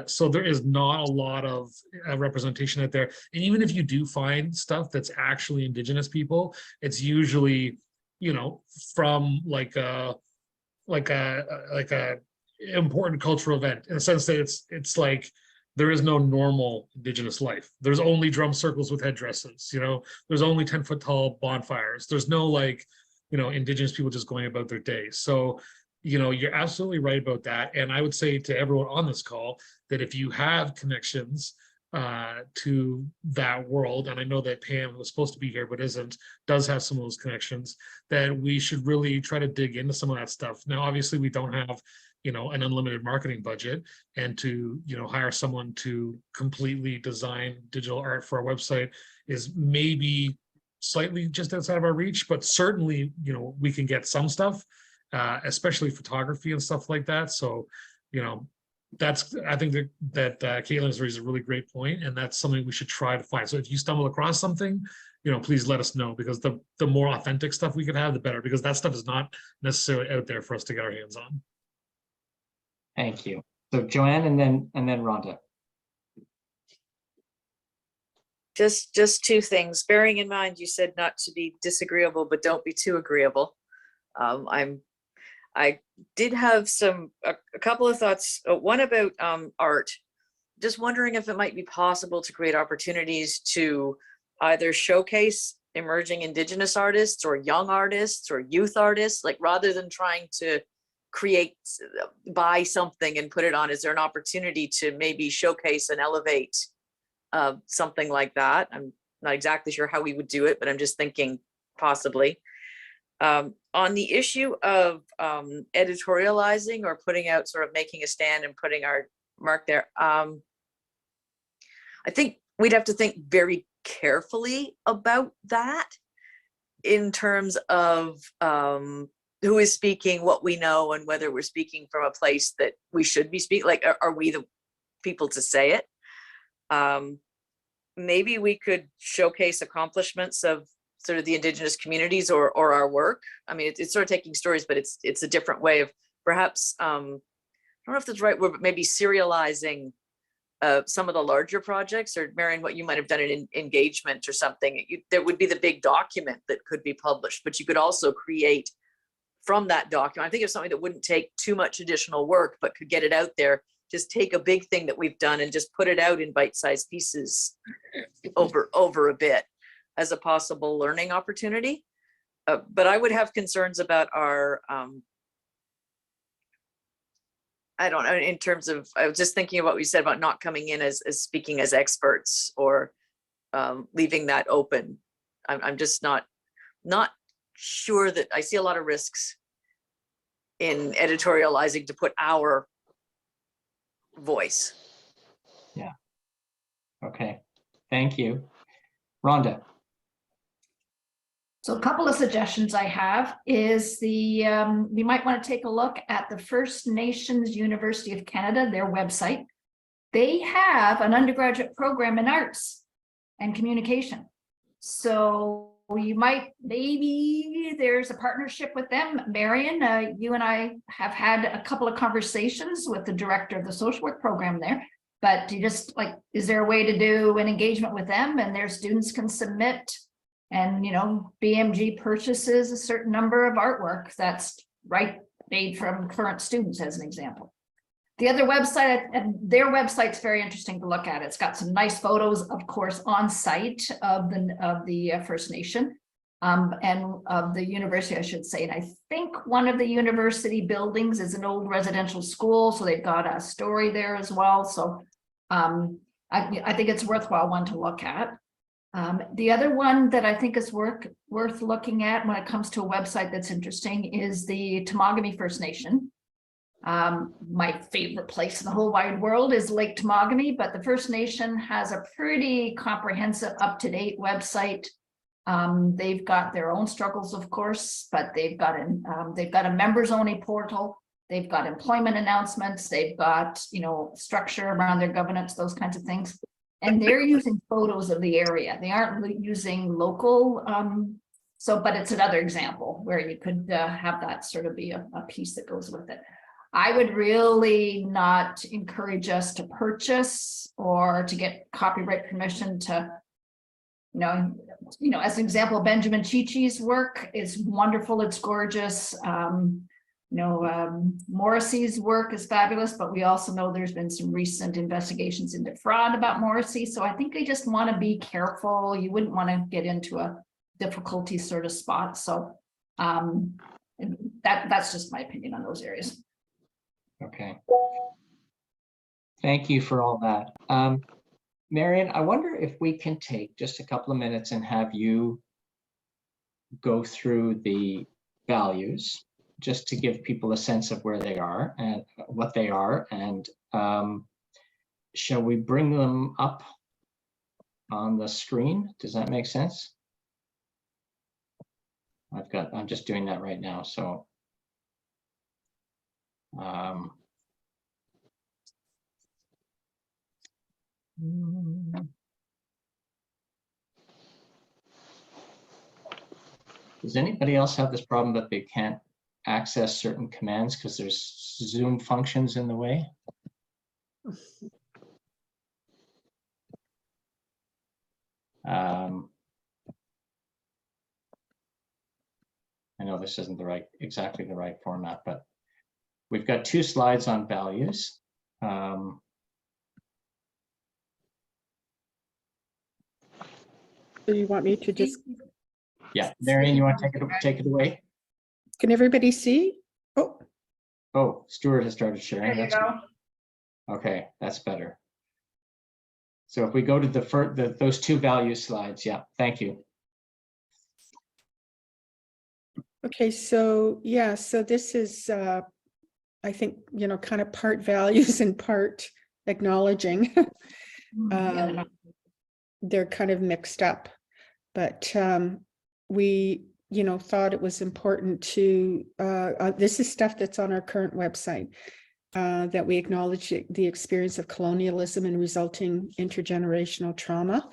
So there is not a lot of representation out there. And even if you do find stuff that's actually Indigenous people, it's usually, you know, from like a important cultural event, in the sense that it's like there is no normal Indigenous life. There's only drum circles with headdresses, you know, there's only 10-foot tall bonfires. There's no like, you know, Indigenous people just going about their day. So, you know, you're absolutely right about that. And I would say to everyone on this call that if you have connections to that world, and I know that Pam was supposed to be here but isn't, does have some of those connections, that we should really try to dig into some of that stuff. Now, obviously, we don't have, you know, an unlimited marketing budget, and to, you know, hire someone to completely design digital art for our website is maybe slightly just outside of our reach, but certainly, you know, we can get some stuff, especially photography and stuff like that. So, you know, that's, I think that Caitlin has raised a really great point, and that's something we should try to find. So if you stumble across something, you know, please let us know, because the more authentic stuff we could have, the better, because that stuff is not necessarily out there for us to get our hands on. Thank you. So Joanne, and then Rhonda. Just two things, bearing in mind, you said not to be disagreeable, but don't be too agreeable. I did have a couple of thoughts. One about art. Just wondering if it might be possible to create opportunities to either showcase emerging Indigenous artists or young artists or youth artists, like rather than trying to buy something and put it on. Is there an opportunity to maybe showcase and elevate something like that? I'm not exactly sure how we would do it, but I'm just thinking possibly. On the issue of editorializing or putting out, sort of making a stand and putting our mark there, I think we'd have to think very carefully about that in terms of who is speaking, what we know, and whether we're speaking from a place that we should be speaking. Like, are we the people to say it? Maybe we could showcase accomplishments of sort of the Indigenous communities or our work. I mean, it's sort of taking stories, but it's a different way of perhaps, I don't know if that's the right word, but maybe serializing some of the larger projects, or Marion, what you might have done in engagement or something. There would be the big document that could be published, but you could also create from that document. I think it's something that wouldn't take too much additional work, but could get it out there. Just take a big thing that we've done and just put it out in bite-sized pieces over a bit as a possible learning opportunity. But I would have concerns about our, I don't know, in terms of, I was just thinking of what we said about not coming in as speaking as experts, or leaving that open. I'm just not sure that I see a lot of risks in editorializing to put our voice. Yeah. Okay. Thank you. Rhonda. So a couple of suggestions I have is we might want to take a look at the First Nations University of Canada, their website. They have an undergraduate program in arts and communication. So you might, maybe there's a partnership with them. Marion, you and I have had a couple of conversations with the director of the social work program there, but you just like, is there a way to do an engagement with them, and their students can submit, and, you know, BMG purchases a certain number of artwork that's made from current students, as an example. The other website, and their website's very interesting to look at. It's got some nice photos, of course, on site of the First Nation and of the university, I should say. And I think one of the university buildings is an old residential school, so they've got a story there as well. So I think it's a worthwhile one to look at. The other one that I think is worth looking at when it comes to a website that's interesting is the Temagami First Nation. My favorite place in the whole wide world is Lake Temagami, but the First Nation has a pretty comprehensive, up-to-date website. They've got their own struggles, of course, but they've got a members only portal. They've got employment announcements. They've got, structure around their governance, those kinds of things. And they're using photos of the area. They aren't using local. But it's another example where you could have that sort of be a piece that goes with it. I would really not encourage us to purchase or to get copyright permission to, as an example, Benjamin Chichi's work is wonderful. It's gorgeous. Morrissey's work is fabulous, but we also know there's been some recent investigations into fraud about Morrissey. So I think they just want to be careful. You wouldn't want to get into a difficulty sort of spot. So that's just my opinion on those areas. Okay. Thank you for all that. Marion, I wonder if we can take just a couple of minutes and have you go through the values, just to give people a sense of where they are and what they are. And shall we bring them up on the screen? Does that make sense? I'm just doing that right now. So does anybody else have this problem that they can't access certain commands because there's Zoom functions in the way? I know this isn't exactly the right format, but we've got 2 slides on values. Do you want me to just? Yeah, Marion, you want to take it away? Can everybody see? Oh, Stuart has started sharing. There you go. Okay, that's better. So if we go to those 2 value slides, yeah, thank you. Okay, so yeah, so this is, I think, kind of part values and part acknowledging. They're kind of mixed up, but we, thought it was important to, this is stuff that's on our current website, that we acknowledge the experience of colonialism and resulting intergenerational trauma,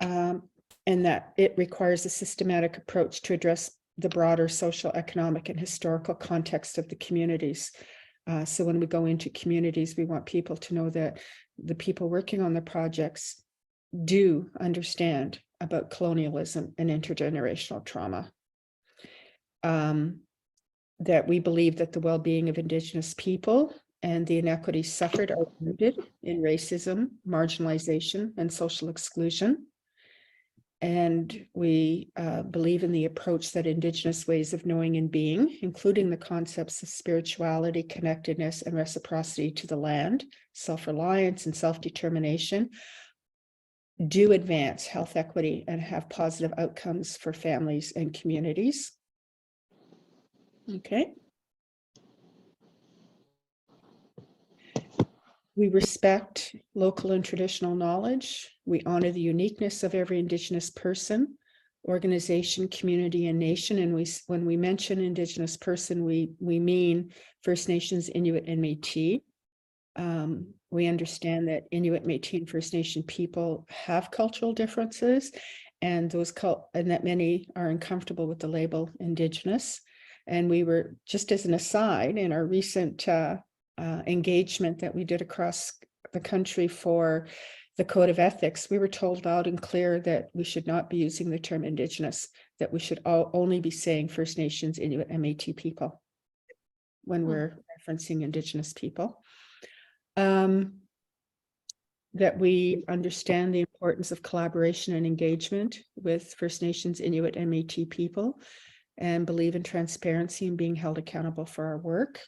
and that it requires a systematic approach to address the broader social, economic, and historical context of the communities. So when we go into communities, we want people to know that the people working on the projects do understand about colonialism and intergenerational trauma. That we believe that the well-being of Indigenous people and the inequities suffered are rooted in racism, marginalization, and social exclusion. And we believe in the approach that Indigenous ways of knowing and being, including the concepts of spirituality, connectedness, and reciprocity to the land, self-reliance, and self-determination, do advance health equity and have positive outcomes for families and communities. Okay. We respect local and traditional knowledge. We honor the uniqueness of every Indigenous person, organization, community, and nation. And when we mention Indigenous person, we mean First Nations, Inuit, and Métis. We understand that Inuit, Métis, and First Nation people have cultural differences, and that many are uncomfortable with the label Indigenous. And we were, just as an aside, in our recent engagement that we did across the country for the Code of Ethics, we were told loud and clear that we should not be using the term Indigenous, that we should only be saying First Nations, Inuit, and Métis people when we're referencing Indigenous people. That we understand the importance of collaboration and engagement with First Nations, Inuit, and Métis people, and believe in transparency and being held accountable for our work.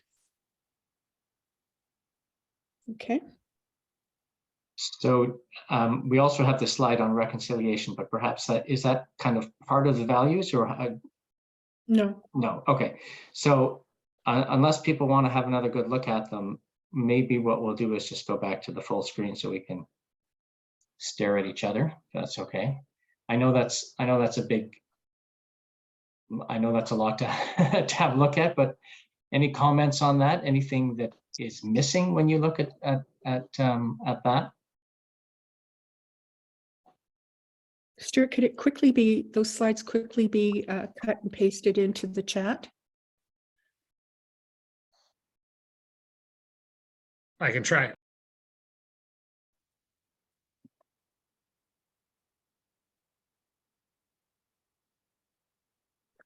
Okay. So we also have the slide on reconciliation, but perhaps is that kind of part of the values or No, no? Okay, so unless people want to have another good look at them, maybe what we'll do is just go back to the full screen so we can stare at each other. If that's okay. I know that's a lot to to have a look at, but any comments on that? Anything that is missing when you look at that? Stuart, could it quickly be, those slides quickly be cut and pasted into the chat? I can try.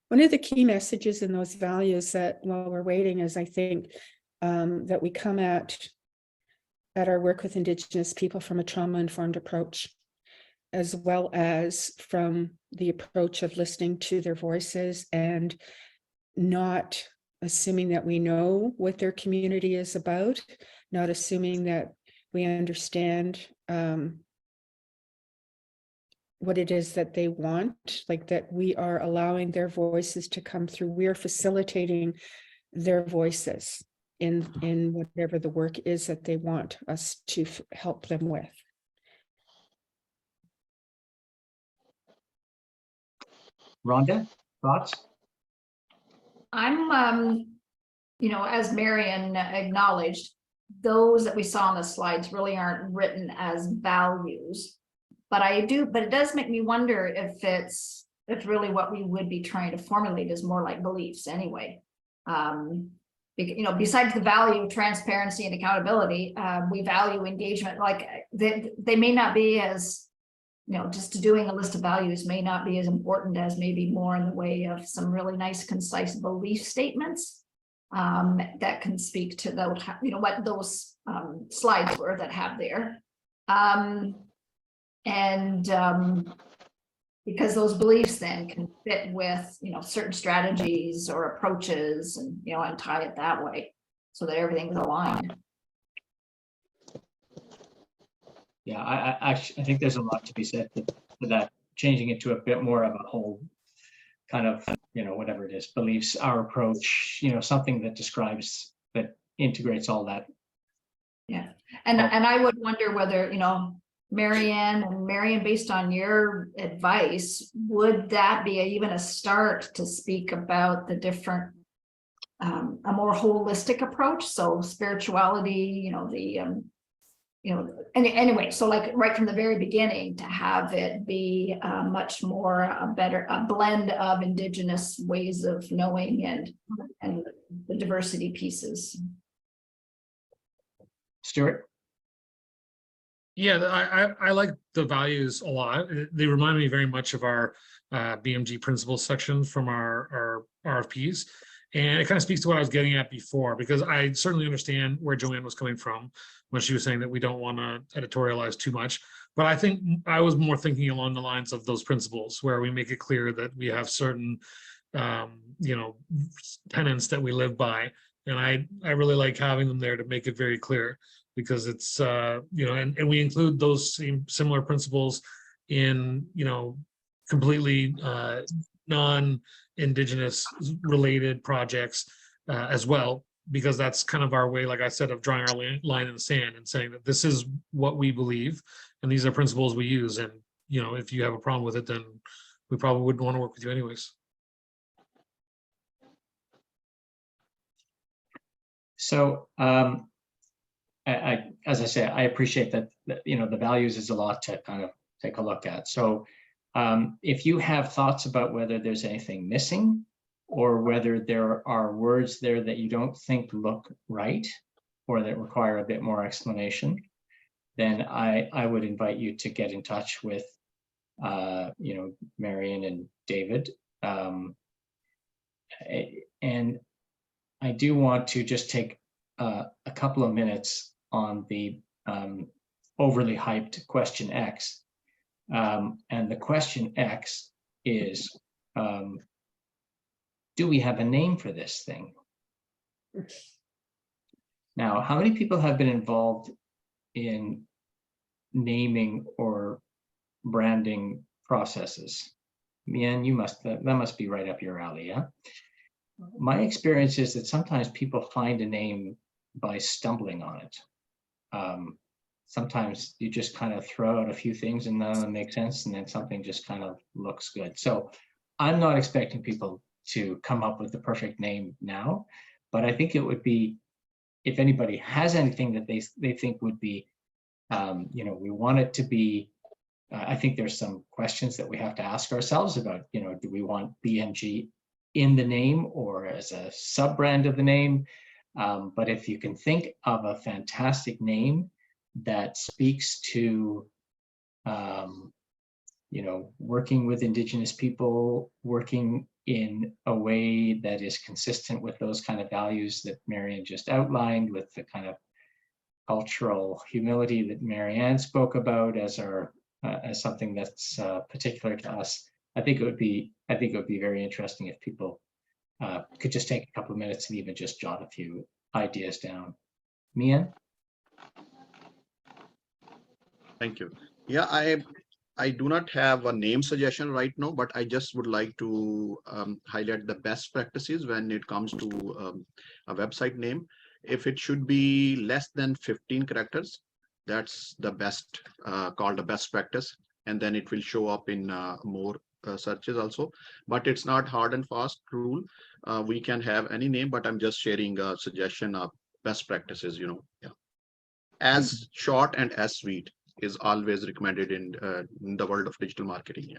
One of the key messages in those values that while we're waiting is, I think, that we come at our work with Indigenous people from a trauma-informed approach, as well as from the approach of listening to their voices and not assuming that we know what their community is about, not assuming that we understand what it is that they want, like that we are allowing their voices to come through. We are facilitating their voices in whatever the work is that they want us to help them with. Rhonda, thoughts? I'm, you know, as Marion acknowledged, those that we saw on the slides really aren't written as values. But it does make me wonder if it's really what we would be trying to formulate is more like beliefs anyway. You know, besides the value of transparency and accountability, we value engagement. Like they may not be as, you know, just doing a list of values may not be as important as maybe more in the way of some really nice, concise belief statements that can speak to those, you know, what those slides were that have there. Because those beliefs then can fit with, you know, certain strategies or approaches and, you know, and tie it that way so that everything's aligned. Yeah, I think there's a lot to be said for that, changing it to a bit more of a whole kind of, you know, whatever it is, beliefs, our approach, you know, something that describes, that integrates all that. Yeah, and I would wonder whether, you know, Marianne, based on your advice, would that be even a start to speak about the different, a more holistic approach? So spirituality, you know, you know, anyway, so like right from the very beginning to have it be much more a blend of Indigenous ways of knowing and the diversity pieces. Stuart? Yeah, I like the values a lot. They remind me very much of our BMG principles section from our RFPs. And it kind of speaks to what I was getting at before, because I certainly understand where Joanne was coming from when she was saying that we don't want to editorialize too much. But I think I was more thinking along the lines of those principles where we make it clear that we have certain, you know, tenets that we live by. And I really like having them there to make it very clear, because it's, you know, and we include those similar principles in, you know, completely non-Indigenous related projects as well, because that's kind of our way, like I said, of drawing our line in the sand and saying that this is what we believe and these are principles we use. And, you know, if you have a problem with it, then we probably wouldn't want to work with you anyways. So, as I say, I appreciate that, you know, the values is a lot to kind of take a look at. So if you have thoughts about whether there's anything missing or whether there are words there that you don't think look right or that require a bit more explanation, then I would invite you to get in touch with, you know, Marion and David. And I do want to just take a couple of minutes on the overly hyped question X. And the question X is, do we have a name for this thing? Now, how many people have been involved in naming or branding processes. Mian, that must be right up your alley, yeah? My experience is that sometimes people find a name by stumbling on it. Sometimes you just kind of throw out a few things and none of them make sense, and then something just kind of looks good. So I'm not expecting people to come up with the perfect name now, but I think it would be, if anybody has anything that they think would be, we want it to be, I think there's some questions that we have to ask ourselves about, do we want BMG in the name or as a sub-brand of the name? But if you can think of a fantastic name that speaks to, working with Indigenous people, working in a way that is consistent with those kind of values that Marianne just outlined, with the kind of cultural humility that Marianne spoke about as something that's particular to us. I think it would be very interesting if people could just take a couple of minutes and even just jot a few ideas down. Mian? Thank you. Yeah, I do not have a name suggestion right now, but I just would like to highlight the best practices when it comes to a website name. If it should be less than 15 characters, that's the best, called a best practice, and then it will show up in more searches also. But it's not hard and fast rule. We can have any name, but I'm just sharing a suggestion of best practices, yeah. As short and as sweet is always recommended in the world of digital marketing. Yeah.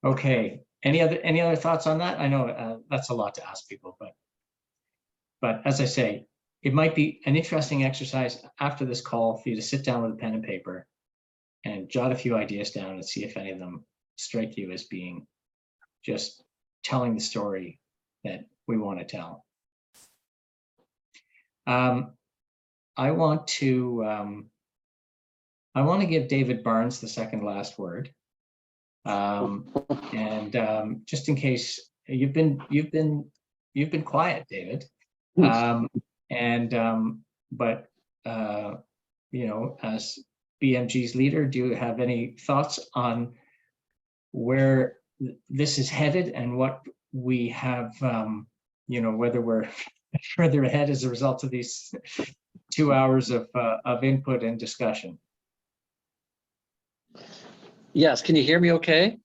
Okay. Any other thoughts on that? I know that's a lot to ask people, but as I say, it might be an interesting exercise after this call for you to sit down with a pen and paper and jot a few ideas down and see if any of them strike you as being just telling the story that we want to tell. I want to give David Barnes the second last word. And just in case you've been quiet, David. But as BMG's leader, do you have any thoughts on where this is headed and what we have, whether we're further ahead as a result of these 2 hours of input and discussion? Yes, can you hear me okay?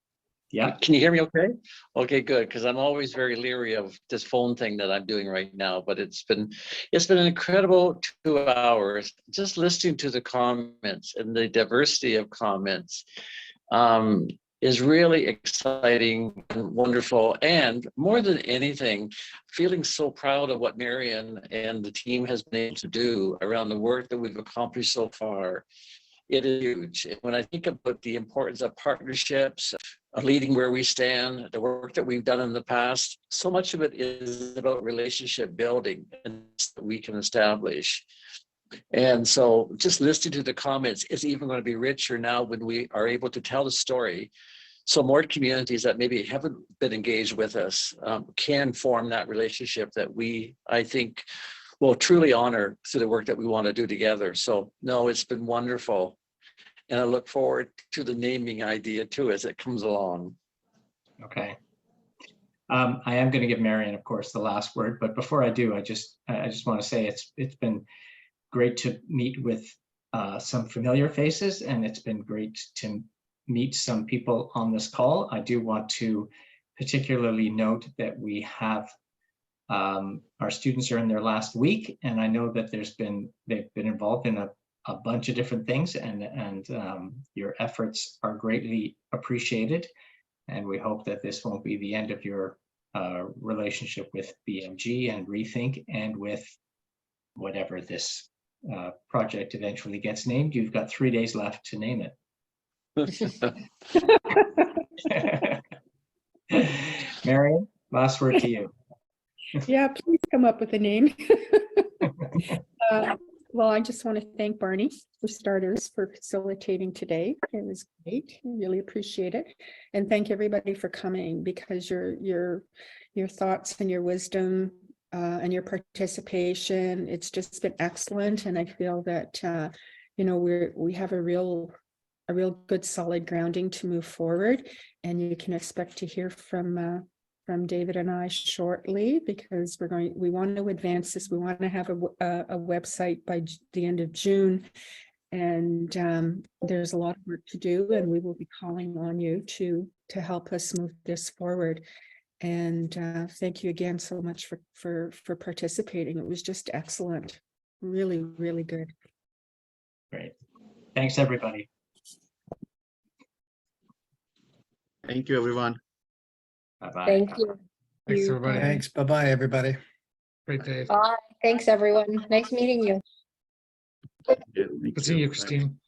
Yeah. Can you hear me okay? Okay, good, because I'm always very leery of this phone thing that I'm doing right now, but it's been an incredible 2 hours just listening to the comments, and the diversity of comments is really exciting and wonderful. And more than anything, feeling so proud of what Marianne and the team has been able to do around the work that we've accomplished so far. It is huge. When I think about the importance of partnerships, of leading where we stand, the work that we've done in the past, so much of it is about relationship building and that we can establish. And so just listening to the comments is even going to be richer now when we are able to tell the story. So more communities that maybe haven't been engaged with us can form that relationship that I think, will truly honor through the work that we want to do together. So no, it's been wonderful. And I look forward to the naming idea too, as it comes along. Okay. I am going to give Marianne, of course, the last word, but before I do, I just want to say it's been great to meet with some familiar faces, and it's been great to meet some people on this call. I do want to particularly note that we have our students are in their last week, and I know that they've been involved in a bunch of different things, and your efforts are greatly appreciated. And we hope that this won't be the end of your relationship with BMG and Rethink, and with whatever this project eventually gets named. You've got 3 days left to name it. Marianne, last word to you. Yeah, please come up with a name. Well, I just want to thank Barney, for starters, for facilitating today. It was great. Really appreciate it. And thank everybody for coming, because your thoughts and your wisdom and your participation. It's just been excellent, and I feel that we have a real good solid grounding to move forward, and you can expect to hear from David and I shortly, because we want to advance this. We want to have a website by the end of June, and there's a lot of work to do, and we will be calling on you to help us move this forward. And thank you again so much for participating. It was just excellent. Really, really good. Great. Thanks, everybody. Thank you, everyone. Bye-bye. Thank you. Thanks, everybody. Thanks. Bye-bye, everybody. Great day. Bye. Thanks, everyone. Nice meeting you. Yeah, thank Good seeing you, Bye. Christine.